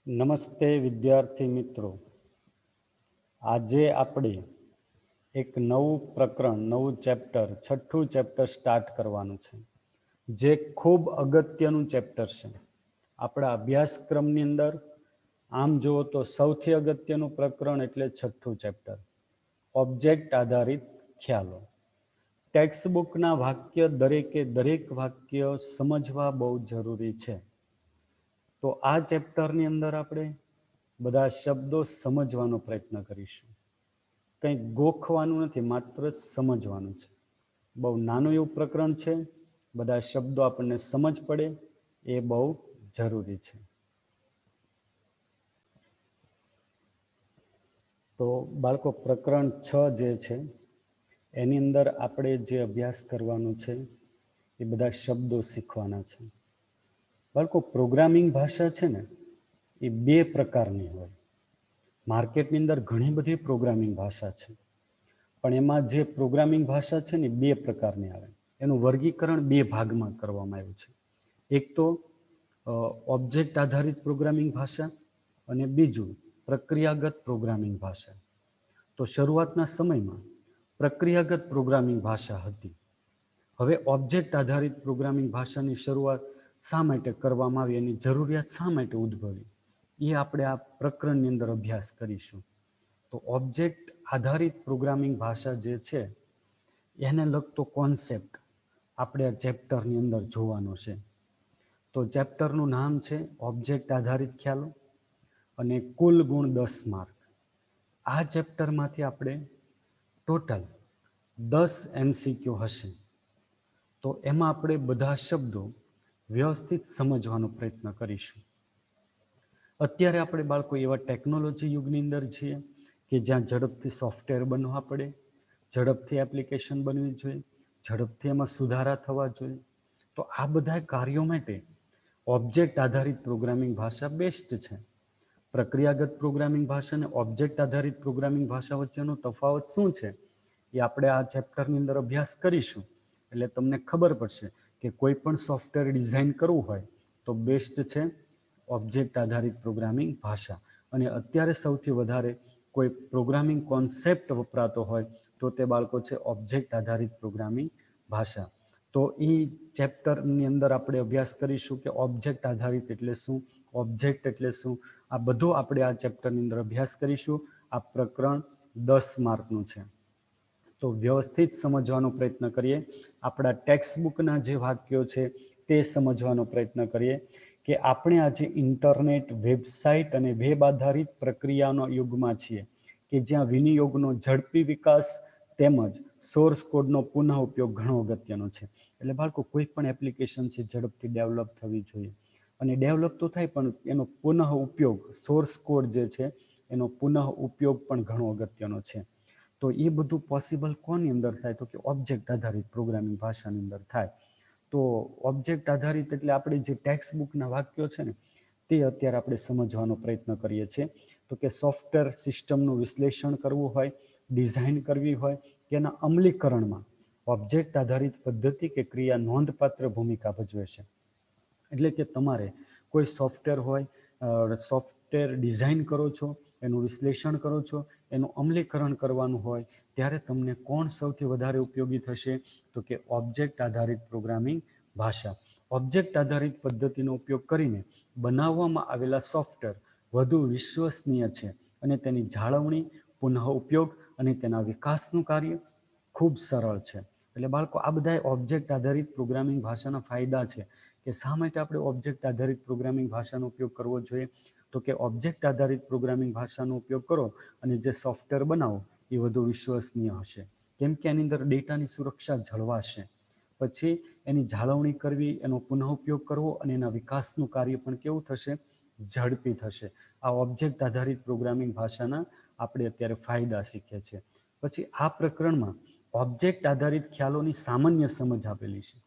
નમસ્તે વિદ્યાર્થી મિત્રો, આજે આપણે એક નવું પ્રકરણ, નવું ચેપ્ટર, છઠ્ઠું ચેપ્ટર સ્ટાર્ટ કરવાનું છે, જે ખૂબ અગત્યનું ચેપ્ટર છે. આપણા અભ્યાસક્રમની અંદર આમ જુઓ તો સૌથી અગત્યનું પ્રકરણ એટલે છઠ્ઠું ચેપ્ટર, ઓબ્જેક્ટ આધારિત ખ્યાલો. ટેક્સ્ટ બુકના વાક્ય દરેક વાક્ય સમજવા બહુ જરૂરી છે. તો આ ચેપ્ટરની અંદર આપણે બધા શબ્દો સમજવાનો પ્રયત્ન કરીશું. કંઈ ગોખવાનું નથી, માત્ર સમજવાનું છે. બહુ નાનું એવું પ્રકરણ છે, બધા શબ્દો આપણને સમજ પડે એ બહુ જરૂરી છે. તો બાળકો, પ્રકરણ 6 જે છે એની અંદર આપણે જે અભ્યાસ કરવાનું છે એ બધા શબ્દો શીખવાના છે. બાળકો, પ્રોગ્રામિંગ ભાષા છે ને એ બે પ્રકારની હોય. માર્કેટની અંદર ઘણી બધી પ્રોગ્રામિંગ ભાષા છે, પણ એમાં જે પ્રોગ્રામિંગ ભાષા છે ને બે પ્રકારની આવે. એનું વર્ગીકરણ બે ભાગમાં કરવામાં આવ્યું છે. એક તો ઓબ્જેક્ટ આધારિત પ્રોગ્રામિંગ ભાષા અને બીજું પ્રક્રિયાગત પ્રોગ્રામિંગ ભાષા. તો શરૂઆતના સમયમાં પ્રક્રિયાગત પ્રોગ્રામિંગ ભાષા હતી. હવે ઓબ્જેક્ટ આધારિત પ્રોગ્રામિંગ ભાષાની શરૂઆત શા માટે કરવામાં આવી, એની જરૂરિયાત શા માટે ઉદ્ભવી, એ આપણે આ પ્રકરણની અંદર અભ્યાસ કરીશું. તો ઓબ્જેક્ટ આધારિત પ્રોગ્રામિંગ ભાષા જે છે એને લગતો કોન્સેપ્ટ આપણે આ ચેપ્ટરની અંદર જોવાનો છે. તો ચેપ્ટરનું નામ છે ઓબ્જેક્ટ આધારિત ખ્યાલો અને કુલ ગુણ 10 માર્ક. આ ચેપ્ટરમાંથી આપણે ટોટલ 10 MCQ હશે. તો એમાં આપણે બધા શબ્દો વ્યવસ્થિત સમજવાનો પ્રયત્ન કરીશું. અત્યારે આપણે બાળકો એવા ટેકનોલોજી યુગની અંદર છીએ કે જ્યાં ઝડપથી સોફ્ટવેર બનવા પડે, ઝડપથી એપ્લિકેશન બનવી જોઈએ, ઝડપથી એમાં સુધારા થવા જોઈએ. તો આ બધા કાર્યો માટે ઓબ્જેક્ટ આધારિત પ્રોગ્રામિંગ ભાષા બેસ્ટ છે. પ્રક્રિયાગત પ્રોગ્રામિંગ ભાષા અને ઓબ્જેક્ટ આધારિત પ્રોગ્રામિંગ ભાષા વચ્ચેનો તફાવત શું છે એ આપણે આ ચેપ્ટરની અંદર અભ્યાસ કરીશું. એટલે તમને ખબર પડશે કે કોઈ પણ સોફ્ટવેર ડિઝાઇન કરવું હોય તો બેસ્ટ છે ઓબ્જેક્ટ આધારિત પ્રોગ્રામિંગ ભાષા. અને અત્યારે સૌથી વધારે કોઈ પ્રોગ્રામિંગ કોન્સેપ્ટ વપરાતો હોય તો તે બાળકો છે ઓબ્જેક્ટ આધારિત પ્રોગ્રામિંગ ભાષા. તો એ ચેપ્ટરની અંદર આપણે અભ્યાસ કરીશું કે ઓબ્જેક્ટ આધારિત એટલે શું, ઓબ્જેક્ટ એટલે શું. આ બધું આપણે આ ચેપ્ટરની અંદર અભ્યાસ કરીશું. આ પ્રકરણ 10 માર્કનું છે. તો વ્યવસ્થિત સમજવાનો પ્રયત્ન કરીએ. આપણા ટેક્સ્ટ બુકના જે વાક્યો છે તે સમજવાનો પ્રયત્ન કરીએ કે આપણે આજે ઇન્ટરનેટ, વેબસાઇટ અને વેબ આધારિત પ્રક્રિયાનો યુગમાં છીએ કે જ્યાં વિનિયોગનો ઝડપી વિકાસ તેમજ સોર્સ કોડનો પુનઃ ઉપયોગ ઘણો અગત્યનો છે. એટલે બાળકો, કોઈ પણ એપ્લિકેશન છે ઝડપથી ડેવલપ થવી જોઈએ. અને ડેવલપ તો થાય પણ એનો પુનઃ ઉપયોગ, સોર્સ કોડ જે છે એનો પુનઃ ઉપયોગ પણ ઘણો અગત્યનો છે. તો એ બધું પોસિબલ કોની અંદર થાય તો કે ઓબ્જેક્ટ આધારિત પ્રોગ્રામિંગ ભાષાની અંદર થાય. તો ઓબ્જેક્ટ આધારિત એટલે આપણે જે ટેક્સ્ટ બુકના વાક્યો છે ને તે અત્યારે આપણે સમજવાનો પ્રયત્ન કરીએ છીએ. તો કે સોફ્ટવેર સિસ્ટમનું વિશ્લેષણ કરવું હોય, ડિઝાઇન કરવી હોય કે એના અમલીકરણમાં ઓબ્જેક્ટ આધારિત પદ્ધતિ કે ક્રિયા નોંધપાત્ર ભૂમિકા ભજવે છે. એટલે કે તમારે કોઈ સોફ્ટવેર હોય, સોફ્ટવેર ડિઝાઇન કરો છો, એનું વિશ્લેષણ કરો છો, એનું અમલીકરણ કરવાનું હોય ત્યારે તમને કોણ સૌથી વધારે ઉપયોગી થશે તો કે ઓબ્જેક્ટ આધારિત પ્રોગ્રામિંગ ભાષા. ઓબ્જેક્ટ આધારિત પદ્ધતિનો ઉપયોગ કરીને બનાવવામાં આવેલા સોફ્ટવેર વધુ વિશ્વસનીય છે અને તેની જાળવણી, પુનઃ ઉપયોગ અને તેના વિકાસનું કાર્ય ખૂબ સરળ છે. એટલે બાળકો, આ બધા ઓબ્જેક્ટ આધારિત પ્રોગ્રામિંગ ભાષાના ફાયદા છે કે શા માટે આપણે ઓબ્જેક્ટ આધારિત પ્રોગ્રામિંગ ભાષાનો ઉપયોગ કરવો જોઈએ. તો કે ઓબ્જેક્ટ આધારિત પ્રોગ્રામિંગ ભાષાનો ઉપયોગ કરો અને જે સોફ્ટવેર બનાવો એ વધુ વિશ્વસનીય હશે. કેમ કે એની અંદર ડેટાની સુરક્ષા જળવાશે. પછી એની જાળવણી કરવી, એનો પુનઃ ઉપયોગ કરવો અને એના વિકાસનું કાર્ય પણ કેવું થશે, ઝડપી થશે. આ ઓબ્જેક્ટ આધારિત પ્રોગ્રામિંગ ભાષાના આપણે અત્યારે ફાયદા શીખીએ છીએ. પછી આ પ્રકરણમાં ઓબ્જેક્ટ આધારિત ખ્યાલોની સામાન્ય સમજ આપેલી છે.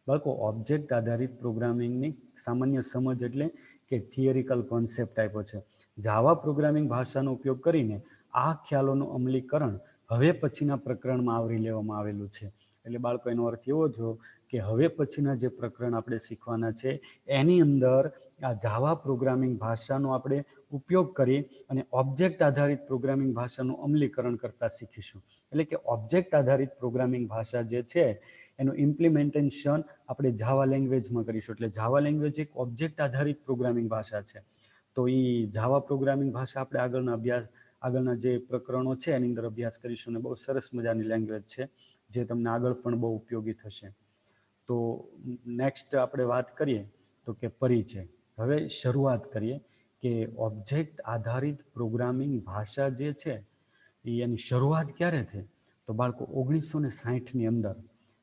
બાળકો, ઓબ્જેક્ટ આધારિત પ્રોગ્રામિંગની સામાન્ય સમજ એટલે કે થિયરિકલ કોન્સેપ્ટ આપ્યો છે. જાવા પ્રોગ્રામિંગ ભાષાનો ઉપયોગ કરીને આ ખ્યાલોનું અમલીકરણ હવે પછીના પ્રકરણમાં આવરી લેવામાં આવેલું છે. એટલે બાળકો, એનો અર્થ એવો થયો કે હવે પછીના જે પ્રકરણ આપણે શીખવાના છે એની અંદર આ જાવા પ્રોગ્રામિંગ ભાષાનો આપણે ઉપયોગ કરી અને ઓબ્જેક્ટ આધારિત પ્રોગ્રામિંગ ભાષાનું અમલીકરણ કરતા શીખીશું. એટલે કે ઓબ્જેક્ટ આધારિત પ્રોગ્રામિંગ ભાષા જે છે એનું ઇમ્પ્લિમેન્ટેશન આપણે જાવા લેંગ્વેજમાં કરીશું. એટલે જાવા લેંગ્વેજ એક ઓબ્જેક્ટ આધારિત પ્રોગ્રામિંગ ભાષા છે. તો એ જાવા પ્રોગ્રામિંગ ભાષા આપણે આગળના જે પ્રકરણો છે એની અંદર અભ્યાસ કરીશું. અને બહુ સરસ મજાની લેંગ્વેજ છે જે તમને આગળ પણ બહુ ઉપયોગી થશે. તો નેક્સ્ટ આપણે વાત કરીએ તો કે પરિચય. હવે શરૂઆત કરીએ કે ઓબ્જેક્ટ આધારિત પ્રોગ્રામિંગ ભાષા જે છે એની શરૂઆત ક્યારે થઈ? તો બાળકો 1960ની અંદર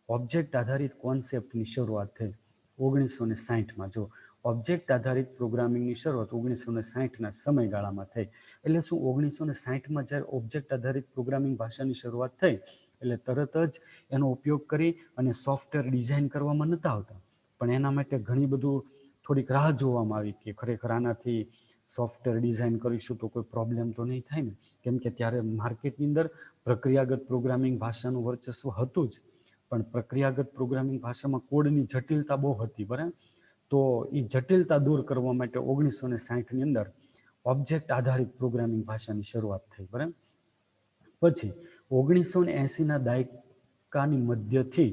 ઓબ્જેક્ટ આધારિત કોન્સેપ્ટની શરૂઆત થઈ 1960માં. જો ઓબ્જેક્ટ આધારિત પ્રોગ્રામિંગની શરૂઆત 1960ના સમયગાળામાં થઈ. એટલે શું 1960માં જ્યારે ઓબ્જેક્ટ આધારિત પ્રોગ્રામિંગ ભાષાની શરૂઆત થઈ એટલે તરત જ એનો ઉપયોગ કરી અને સોફ્ટવેર ડિઝાઇન કરવામાં નહોતા આવતા, પણ એના માટે ઘણી બધું થોડીક રાહ જોવામાં આવી કે ખરેખર આનાથી સોફ્ટવેર ડિઝાઇન કરીશું તો કોઈ પ્રોબ્લેમ તો નહીં થાય ને, કેમ કે ત્યારે માર્કેટની અંદર પ્રક્રિયાગત પ્રોગ્રામિંગ ભાષાનું વર્ચસ્વ હતું જ, પણ પ્રક્રિયાગત પ્રોગ્રામિંગ ભાષામાં કોડની જટિલતા બહુ હતી. બરાબર, તો એ જટિલતા દૂર કરવા માટે 1960ની અંદર ઓબ્જેક્ટ આધારિત પ્રોગ્રામિંગ ભાષાની શરૂઆત થઈ. બરાબર, પછી 1980ના દાયકાની મધ્યથી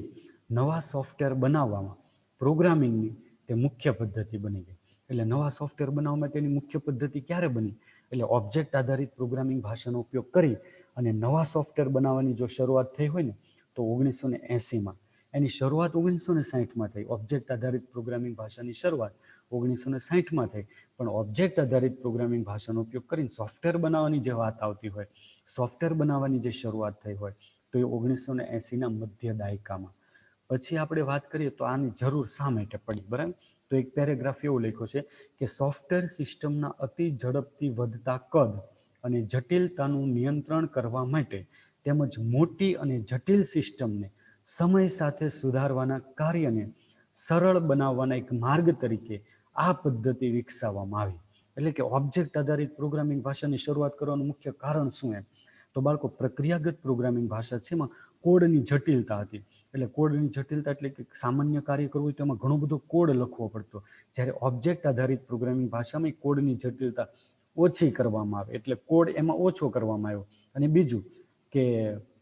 નવા સોફ્ટવેર બનાવવામાં પ્રોગ્રામિંગની તે મુખ્ય પદ્ધતિ બની ગઈ. એટલે નવા સોફ્ટવેર બનાવવા માટેની મુખ્ય પદ્ધતિ ક્યારે બની? એટલે ઓબ્જેક્ટ આધારિત પ્રોગ્રામિંગ ભાષાનો ઉપયોગ કરી અને નવા સોફ્ટવેર બનાવવાની જો શરૂઆત થઈ હોય ને તો 1980માં. એની શરૂઆત 1960માં થઈ. ઓબ્જેક્ટ આધારિત પ્રોગ્રામિંગ ભાષાની શરૂઆત 1960માં થઈ, પણ ઓબ્જેક્ટ આધારિત પ્રોગ્રામિંગ ભાષાનો ઉપયોગ કરીને સોફ્ટવેર બનાવવાની જે વાત આવતી હોય, સોફ્ટવેર બનાવવાની જે શરૂઆત થઈ હોય તો એ 1980ના મધ્ય દાયકામાં. પછી આપણે વાત કરીએ તો આની જરૂર શા માટે પડી? બરાબર, તો એક પેરેગ્રાફ એવો લખ્યો છે કે સોફ્ટવેર સિસ્ટમના અતિ ઝડપથી વધતા કદ અને જટિલતાનું નિયંત્રણ કરવા માટે તેમજ મોટી અને જટિલ સિસ્ટમને સમય સાથે સુધારવાના કાર્યને સરળ બનાવવાના એક માર્ગ તરીકે આ પદ્ધતિ વિકસાવવામાં આવી. એટલે કે ઓબ્જેક્ટ આધારિત પ્રોગ્રામિંગ ભાષાની શરૂઆત કરવાનું મુખ્ય કારણ શું એમ? તો બાળકો પ્રક્રિયાગત પ્રોગ્રામિંગ ભાષા છે એમાં કોડની જટિલતા હતી. એટલે કોડની જટિલતા એટલે કે સામાન્ય કાર્ય કરવું હોય તો એમાં ઘણો બધો કોડ લખવો પડતો, જ્યારે ઓબ્જેક્ટ આધારિત પ્રોગ્રામિંગ ભાષામાં કોડની જટિલતા ઓછી કરવામાં આવે, એટલે કોડ એમાં ઓછો કરવામાં આવ્યો. અને બીજું કે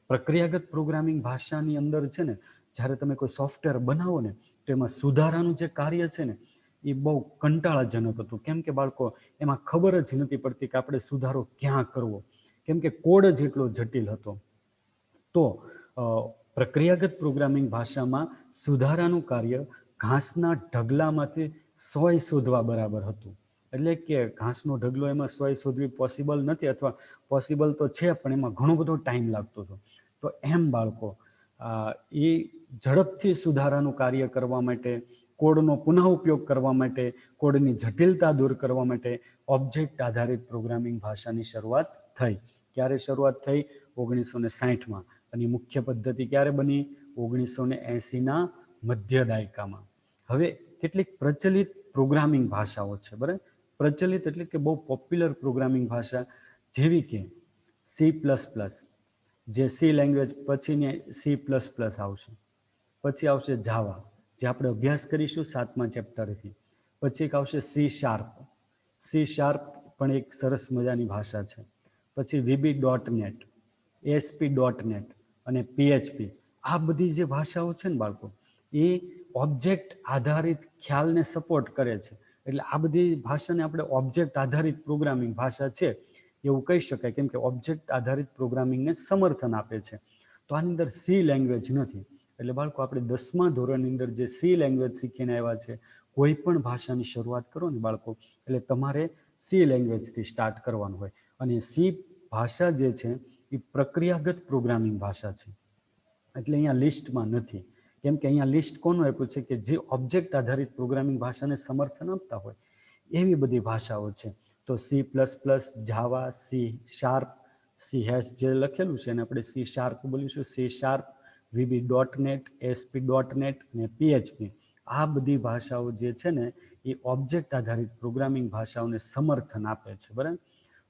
પ્રક્રિયાગત પ્રોગ્રામિંગ ભાષાની અંદર છે ને જ્યારે તમે કોઈ સોફ્ટવેર બનાવો ને તો એમાં સુધારાનું જે કાર્ય છે ને એ બહુ કંટાળાજનક હતું. કેમ કે બાળકો એમાં ખબર જ નથી પડતી કે આપણે સુધારો ક્યાં કરવો, કેમ કે કોડ જ એટલો જટિલ હતો. તો પ્રક્રિયાગત પ્રોગ્રામિંગ ભાષામાં સુધારાનું કાર્ય ઘાસના ઢગલામાંથી સોય શોધવા બરાબર હતું. એટલે કે ઘાસનો ઢગલો એમાં સોય શોધવી પોસિબલ નથી, અથવા પોસિબલ તો છે પણ એમાં ઘણો બધો ટાઈમ લાગતો હતો. તો એમ બાળકો એ ઝડપથી સુધારાનું કાર્ય કરવા માટે, કોડનો પુનઃ ઉપયોગ કરવા માટે, કોડની જટિલતા દૂર કરવા માટે ઓબ્જેક્ટ આધારિત પ્રોગ્રામિંગ ભાષાની શરૂઆત થઈ. ક્યારે શરૂઆત થઈ? 1960માં. અને મુખ્ય પદ્ધતિ ક્યારે બની? 1980ના મધ્ય દાયકામાં. હવે કેટલીક પ્રચલિત પ્રોગ્રામિંગ ભાષાઓ છે. બરાબર, પ્રચલિત એટલે કે બહુ પોપ્યુલર પ્રોગ્રામિંગ ભાષા જેવી કે C++, જે સી લેંગ્વેજ પછીની C++ આવશે. પછી આવશે જાવા, જે આપણે અભ્યાસ કરીશું 7મા ચેપ્ટરથી. પછી એક આવશે C#. પણ એક સરસ મજાની ભાષા છે. પછી VB.NET, ASP.NET અને PHP. આ બધી જે ભાષાઓ છે ને બાળકો એ ઓબ્જેક્ટ આધારિત ખ્યાલને સપોર્ટ કરે છે. એટલે આ બધી ભાષાને આપણે ઓબ્જેક્ટ આધારિત પ્રોગ્રામિંગ ભાષા છે એવું કહી શકાય, કેમ કે ઓબ્જેક્ટ આધારિત પ્રોગ્રામિંગને સમર્થન આપે છે. તો આની અંદર સી લેંગ્વેજ નથી. એટલે બાળકો આપણે 10મા ધોરણની અંદર જે સી લેંગ્વેજ શીખીને આવ્યા છે, કોઈ પણ ભાષાની શરૂઆત કરો ને બાળકો એટલે તમારે સી લેંગ્વેજથી સ્ટાર્ટ કરવાનું હોય. અને સી ભાષા જે છે એ પ્રક્રિયાગત પ્રોગ્રામિંગ ભાષા છે, એટલે અહીંયા લિસ્ટમાં નથી. કેમ કે અહીંયા લિસ્ટ કોનું આપ્યું છે? કે જે ઓબ્જેક્ટ આધારિત પ્રોગ્રામિંગ ભાષાને સમર્થન આપતા હોય એવી બધી ભાષાઓ છે. તો C++, જાવા, C#, જે લખેલું છે એને આપણે C# બોલીશું. C#, VB.NET, ASP.NET અને PHP. આ બધી ભાષાઓ જે છે ને એ ઓબ્જેક્ટ આધારિત પ્રોગ્રામિંગ ભાષાઓને સમર્થન આપે છે. બરાબર,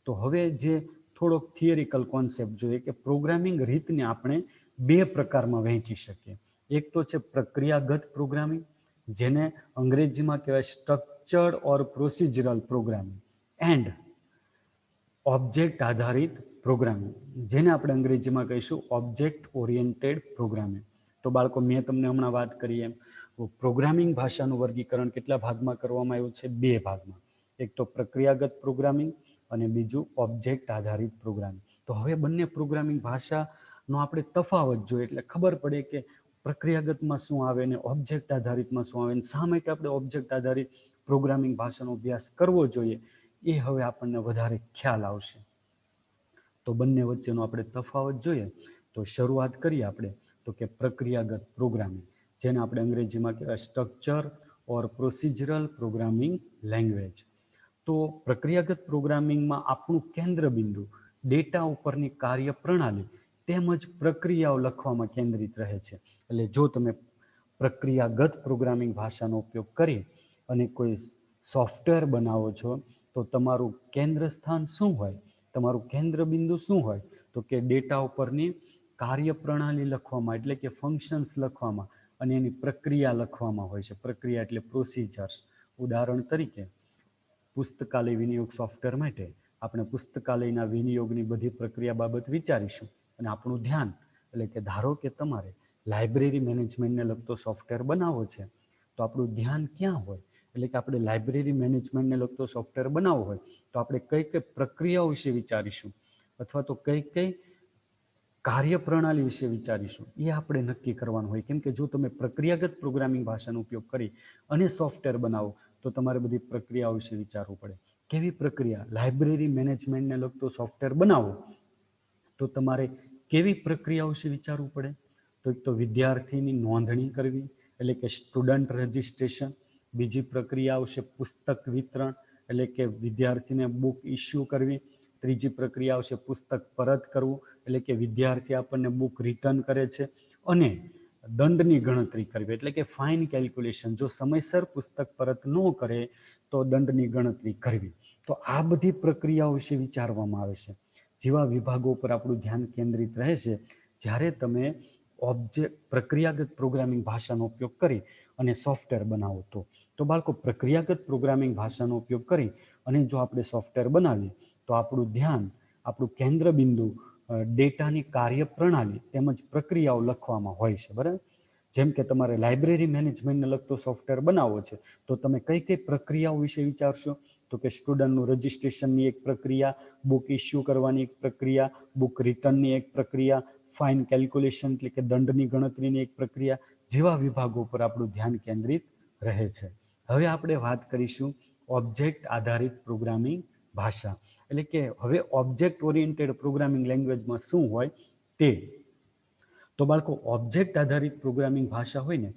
તો હવે જે થોડોક થિયરિકલ કોન્સેપ્ટ જોઈએ કે પ્રોગ્રામિંગ રીતને આપણે બે પ્રકારમાં વહેંચી શકીએ. એક તો છે પ્રક્રિયાગત પ્રોગ્રામિંગ, જેને અંગ્રેજીમાં કહેવાય structured or procedural programming and object આધારિત પ્રોગ્રામિંગ, જેને આપણે અંગ્રેજીમાં કહીશું ઓબ્જેક્ટ ઓરિએન્ટેડ પ્રોગ્રામિંગ. તો બાળકો, મેં તમને હમણાં વાત કરી એમ પ્રોગ્રામિંગ ભાષાનું વર્ગીકરણ કેટલા ભાગમાં કરવામાં આવ્યું છે? 2 ભાગમાં. એક તો પ્રક્રિયાગત પ્રોગ્રામિંગ અને બીજું ઓબ્જેક્ટ આધારિત પ્રોગ્રામિંગ. તો હવે બંને પ્રોગ્રામિંગ ભાષાનો આપણે તફાવત જોઈએ એટલે ખબર પડે કે પ્રક્રિયાગતમાં શું આવે ને ઓબ્જેક્ટ આધારિતમાં શું આવે, શા માટે આપણે ઓબ્જેક્ટ આધારિત પ્રોગ્રામિંગ ભાષાનો અભ્યાસ કરવો જોઈએ, એ હવે આપણને વધારે ખ્યાલ આવશે. તો બંને વચ્ચેનો આપણે તફાવત જોઈએ. તો શરૂઆત કરીએ આપણે તો કે પ્રક્રિયાગત પ્રોગ્રામિંગ, જેને આપણે અંગ્રેજીમાં કહેવાય સ્ટ્રક્ચર ઓર પ્રોસિજરલ પ્રોગ્રામિંગ લેંગ્વેજ. તો પ્રક્રિયાગત પ્રોગ્રામિંગમાં આપણું કેન્દ્ર બિંદુ ડેટા ઉપરની કાર્યપ્રણાલી તેમજ પ્રક્રિયાઓ લખવામાં કેન્દ્રિત રહે છે. એટલે જો તમે પ્રક્રિયાગત પ્રોગ્રામિંગ ભાષાનો ઉપયોગ કરી અને કોઈ સોફ્ટવેર બનાવો છો તો તમારું કેન્દ્ર સ્થાન શું હોય, તમારું કેન્દ્ર બિંદુ શું હોય? તો કે ડેટા ઉપરની કાર્યપ્રણાલી લખવામાં એટલે કે ફંક્શન્સ લખવામાં અને એની પ્રક્રિયા લખવામાં હોય છે. પ્રક્રિયા એટલે પ્રોસિજર્સ. ઉદાહરણ તરીકે પુસ્તકાલય વિનિયોગ સોફ્ટવેર માટે આપણે પુસ્તકાલયના વિનિયોગની બધી પ્રક્રિયા બાબત વિચારીશું અને આપણું ધ્યાન એટલે કે ધારો કે તમારે લાઇબ્રેરી મેનેજમેન્ટને લગતો સોફ્ટવેર બનાવવો છે તો આપણું ધ્યાન ક્યાં હોય? એટલે કે આપણે લાઇબ્રેરી મેનેજમેન્ટને લગતો સોફ્ટવેર બનાવવો હોય તો આપણે કઈ કઈ પ્રક્રિયાઓ વિશે વિચારીશું અથવા તો કઈ કઈ કાર્યપ્રણાલી વિશે વિચારીશું એ આપણે નક્કી કરવાનું હોય. કેમ કે જો તમે પ્રક્રિયાગત પ્રોગ્રામિંગ ભાષાનો ઉપયોગ કરી અને સોફ્ટવેર બનાવો તો તમારે બધી પ્રક્રિયાઓ વિશે વિચારવું પડે. કેવી પ્રક્રિયા? લાઇબ્રેરી મેનેજમેન્ટને લગતો સોફ્ટવેર બનાવો તો તમારે કેવી પ્રક્રિયાઓ વિશે વિચારવું પડે? તો એક તો વિદ્યાર્થીની નોંધણી કરવી એટલે કે સ્ટુડન્ટ રજિસ્ટ્રેશન. બીજી પ્રક્રિયા આવશે પુસ્તક વિતરણ એટલે કે વિદ્યાર્થીને બુક ઇસ્યુ કરવી. ત્રીજી પ્રક્રિયા આવશે પુસ્તક પરત કરવું એટલે કે વિદ્યાર્થી આપણને બુક રિટર્ન કરે છે. અને દંડની ગણતરી કરવી એટલે કે ફાઇન કેલ્ક્યુલેશન. જો સમયસર પુસ્તક પરત ન કરે તો દંડની ગણતરી કરવી. તો આ બધી પ્રક્રિયાઓ વિશે વિચારવામાં આવે છે. જેવા વિભાગો પર આપણું ધ્યાન કેન્દ્રિત રહે છે જ્યારે તમે પ્રક્રિયાગત પ્રોગ્રામિંગ ભાષાનો ઉપયોગ કરી અને સોફ્ટવેર બનાવો તો બાળકો, પ્રક્રિયાગત પ્રોગ્રામિંગ ભાષાનો ઉપયોગ કરી અને જો આપણે સોફ્ટવેર બનાવીએ તો આપણું ધ્યાન, આપણું કેન્દ્ર બિંદુ ડેટાની કાર્યપ્રણાલી તેમજ પ્રક્રિયાઓ લખવામાં હોય છે. બરાબર? જેમ કે તમારે લાઇબ્રેરી મેનેજમેન્ટને લગતો સોફ્ટવેર બનાવવો છે તો તમે કઈ કઈ પ્રક્રિયાઓ વિશે વિચારશો? તો કે સ્ટુડન્ટનું રજિસ્ટ્રેશનની એક પ્રક્રિયા, બુક ઇસ્યુ કરવાની એક પ્રક્રિયા, બુક રિટર્નની એક પ્રક્રિયા, ફાઇન કેલ્ક્યુલેશન એટલે કે દંડની ગણતરીની એક પ્રક્રિયા જેવા વિભાગો પર આપણું ધ્યાન કેન્દ્રિત રહે છે. હવે આપણે વાત કરીશું ઓબ્જેક્ટ આધારિત પ્રોગ્રામિંગ ભાષા એટલે કે હવે ઓબ્જેક્ટ ઓરિએન્ટેડ પ્રોગ્રામિંગ લેંગ્વેજમાં શું હોય તે. તો બાળકો, ઓબ્જેક્ટ આધારિત પ્રોગ્રામિંગ ભાષા હોય ને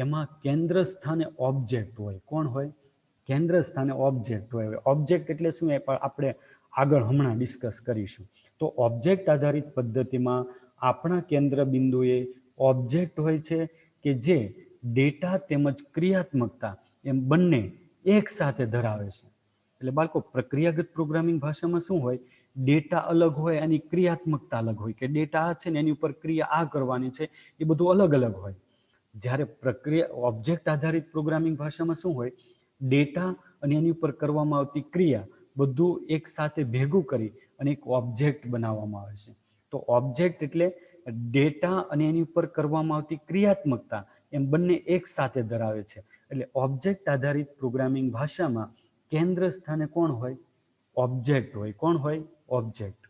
એમાં કેન્દ્ર સ્થાને ઓબ્જેક્ટ હોય. કોણ હોય? કેન્દ્ર સ્થાને ઓબ્જેક્ટ હોય. ઓબ્જેક્ટ એટલે શું એ પણ આપણે આગળ હમણાં ડિસ્કસ કરીશું. તો ઓબ્જેક્ટ આધારિત પદ્ધતિમાં આપણા કેન્દ્ર બિંદુએ ઓબ્જેક્ટ હોય છે કે જે ડેટા તેમજ ક્રિયાત્મકતા એમ બંને એક સાથે ધરાવે છે. એટલે બાળકો, પ્રક્રિયાગત પ્રોગ્રામિંગ ભાષામાં શું હોય? ડેટા અલગ હોય, એની ક્રિયાત્મકતા અલગ હોય કે ડેટા આ છે ને એની ઉપર ક્રિયા આ કરવાની છે, એ બધું અલગ અલગ હોય. જ્યારે ઓબ્જેક્ટ આધારિત પ્રોગ્રામિંગ ભાષામાં શું હોય? ડેટા અને એની ઉપર કરવામાં આવતી ક્રિયા બધું એક સાથે ભેગું કરી અને એક ઓબ્જેક્ટ બનાવવામાં આવે છે. તો ઓબ્જેક્ટ એટલે ડેટા અને એની ઉપર કરવામાં આવતી ક્રિયાત્મકતા એમ બંને એક સાથે ધરાવે છે. એટલે ઓબ્જેક્ટ આધારિત પ્રોગ્રામિંગ ભાષામાં કેન્દ્ર સ્થાને કોણ હોય? ઓબ્જેક્ટ હોય. કોણ હોય? ઓબ્જેક્ટ.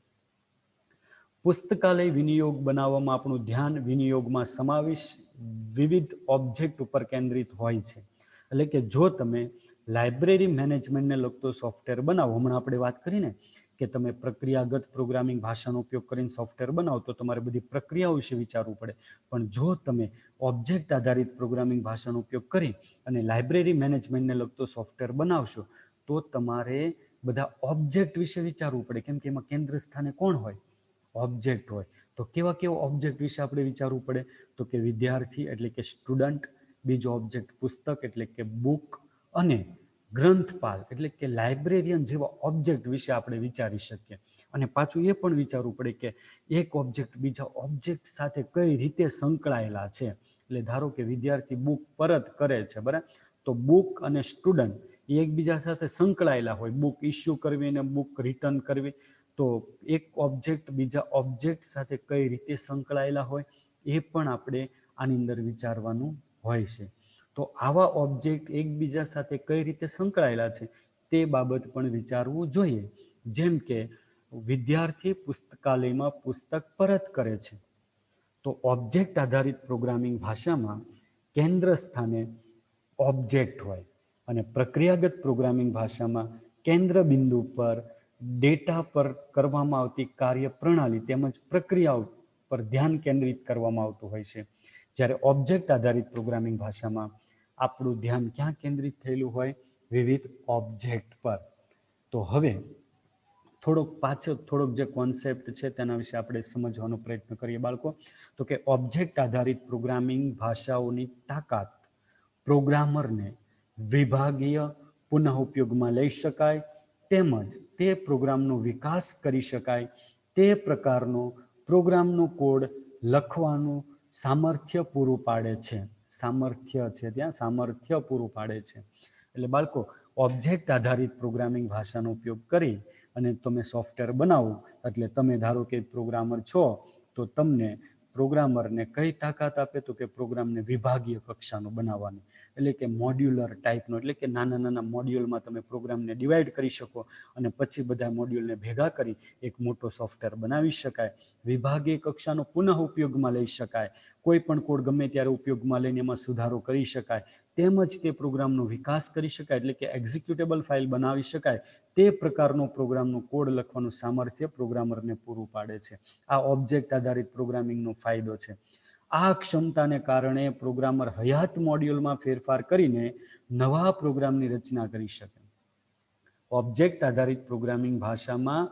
પુસ્તકાલય વિનિયોગ બનાવવામાં આપણું ધ્યાન વિનિયોગમાં સમાવેશ વિવિધ ઓબ્જેક્ટ ઉપર કેન્દ્રિત હોય છે. એટલે કે જો તમે લાઇબ્રેરી મેનેજમેન્ટને લગતો સોફ્ટવેર બનાવો, હમણાં આપણે વાત કરીને કે તમે પ્રક્રિયાગત પ્રોગ્રામિંગ ભાષાનો ઉપયોગ કરીને સોફ્ટવેર બનાવો તો તમારે બધી પ્રક્રિયાઓ વિશે વિચારવું પડે. પણ જો તમે ઓબ્જેક્ટ આધારિત પ્રોગ્રામિંગ ભાષાનો ઉપયોગ કરી અને લાઇબ્રેરી મેનેજમેન્ટને લગતો સોફ્ટવેર બનાવશો તો તમારે બધા ઓબ્જેક્ટ વિશે વિચારવું પડે. કેમ કે એમાં કેન્દ્ર સ્થાને કોણ હોય? ઓબ્જેક્ટ હોય. તો કેવા કેવા ઓબ્જેક્ટ વિશે આપણે વિચારવું પડે? તો કે વિદ્યાર્થી એટલે કે સ્ટુડન્ટ, બીજો ઓબ્જેક્ટ પુસ્તક એટલે કે બુક, અને ગ્રંથપાલ એટલે કે લાઇબ્રેરિયન જેવા ઓબ્જેક્ટ વિશે આપણે વિચારી શકીએ. અને પાછું એ પણ વિચારવું પડે કે એક ઓબ્જેક્ટ બીજા ઓબ્જેક્ટ સાથે કઈ રીતે સંકળાયેલા છે. એટલે ધારો કે વિદ્યાર્થી બુક પરત કરે છે, બરાબર? તો બુક અને સ્ટુડન્ટ એ એકબીજા સાથે સંકળાયેલા હોય. બુક ઇસ્યુ કરવી અને બુક રિટર્ન કરવી, તો એક ઓબ્જેક્ટ બીજા ઓબ્જેક્ટ સાથે કઈ રીતે સંકળાયેલા હોય એ પણ આપણે આની અંદર વિચારવાનું હોય છે. તો આવા ઓબ્જેક્ટ એકબીજા સાથે કઈ રીતે સંકળાયેલા છે તે બાબત પણ વિચારવું જોઈએ. જેમ કે વિદ્યાર્થી પુસ્તકાલયમાં પુસ્તક પરત કરે છે, તો ઓબ્જેક્ટ આધારિત પ્રોગ્રામિંગ ભાષામાં કેન્દ્ર સ્થાને ઓબ્જેક્ટ હોય અને પ્રક્રિયાગત પ્રોગ્રામિંગ ભાષામાં કેન્દ્ર બિંદુ પર ડેટા પર કરવામાં આવતી કાર્ય પ્રણાલી તેમજ પ્રક્રિયાઓ પર ધ્યાન કેન્દ્રિત કરવામાં આવતું હોય છે. જ્યારે ઓબ્જેક્ટ આધારિત પ્રોગ્રામિંગ ભાષામાં આપણું ધ્યાન ક્યાં કેન્દ્રિત થયેલું હોય? વિવિધ ઓબ્જેક્ટ પર. તો હવે થોડોક જે કોન્સેપ્ટ છે તેના વિશે આપણે સમજવાનો પ્રયત્ન કરીએ બાળકો. તો કે ઓબ્જેક્ટ આધારિત પ્રોગ્રામિંગ ભાષાઓની તાકાત પ્રોગ્રામરને વિભાગીય પુનઃ ઉપયોગમાં લઈ શકાય તેમજ તે પ્રોગ્રામનો વિકાસ કરી શકાય તે પ્રકારનો પ્રોગ્રામનો કોડ લખવાનું સામર્થ્ય પૂરું પાડે છે. સામર્થ્ય છે ત્યાં સામર્થ્ય પૂરું પાડે છે. એટલે બાળકો, ઓબ્જેક્ટ આધારિત પ્રોગ્રામિંગ ભાષાનો ઉપયોગ કરી અને તમે સોફ્ટવેર બનાવો, એટલે તમે ધારો કે પ્રોગ્રામર છો, તો તમને પ્રોગ્રામરને કઈ તાકાત આપે? તો કે પ્રોગ્રામને વિભાગીય કક્ષાનો બનાવવાની, એટલે કે મોડ્યુલર ટાઈપનો, એટલે કે નાના નાના મોડ્યુલમાં તમે પ્રોગ્રામને ડિવાઈડ કરી શકો અને પછી બધા મોડ્યુલને ભેગા કરી એક મોટો સોફ્ટવેર બનાવી શકાય. વિભાગીય કક્ષાનો પુનઃ ઉપયોગમાં લઈ શકાય, કોઈ પણ કોડ ગમે ત્યારે ઉપયોગમાં લઈને એમાં સુધારો કરી શકાય, તેમજ તે પ્રોગ્રામનો વિકાસ કરી શકાય, એટલે કે એક્ઝિક્યુટેબલ ફાઇલ બનાવી શકાય તે પ્રકારનો પ્રોગ્રામનો કોડ લખવાનું સામર્થ્ય પ્રોગ્રામરને પૂરું પાડે છે. આ ઓબ્જેક્ટ આધારિત પ્રોગ્રામિંગનો ફાયદો છે. આ ક્ષમતાને કારણે પ્રોગ્રામર હયાત મોડ્યુલમાં ફેરફાર કરીને નવા પ્રોગ્રામની રચના કરી શકે. ઓબ્જેક્ટ આધારિત પ્રોગ્રામિંગ ભાષામાં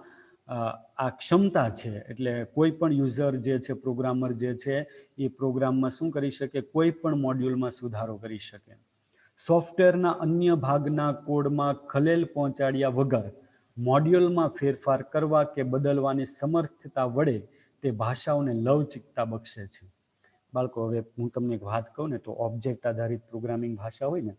આ ક્ષમતા છે, એટલે કોઈ પણ યુઝર જે છે, પ્રોગ્રામર જે છે, એ પ્રોગ્રામમાં શું કરી શકે? કોઈ પણ મોડ્યુલમાં સુધારો કરી શકે. સોફ્ટવેરના અન્ય ભાગના કોડમાં ખલેલ પહોંચાડ્યા વગર મોડ્યુલમાં ફેરફાર કરવા કે બદલવાની સમર્થતા વડે તે ભાષાઓને લવચિકતા બક્ષે છે. બાળકો, હવે હું તમને એક વાત કહું ને, તો ઓબ્જેક્ટ આધારિત પ્રોગ્રામિંગ ભાષા હોય ને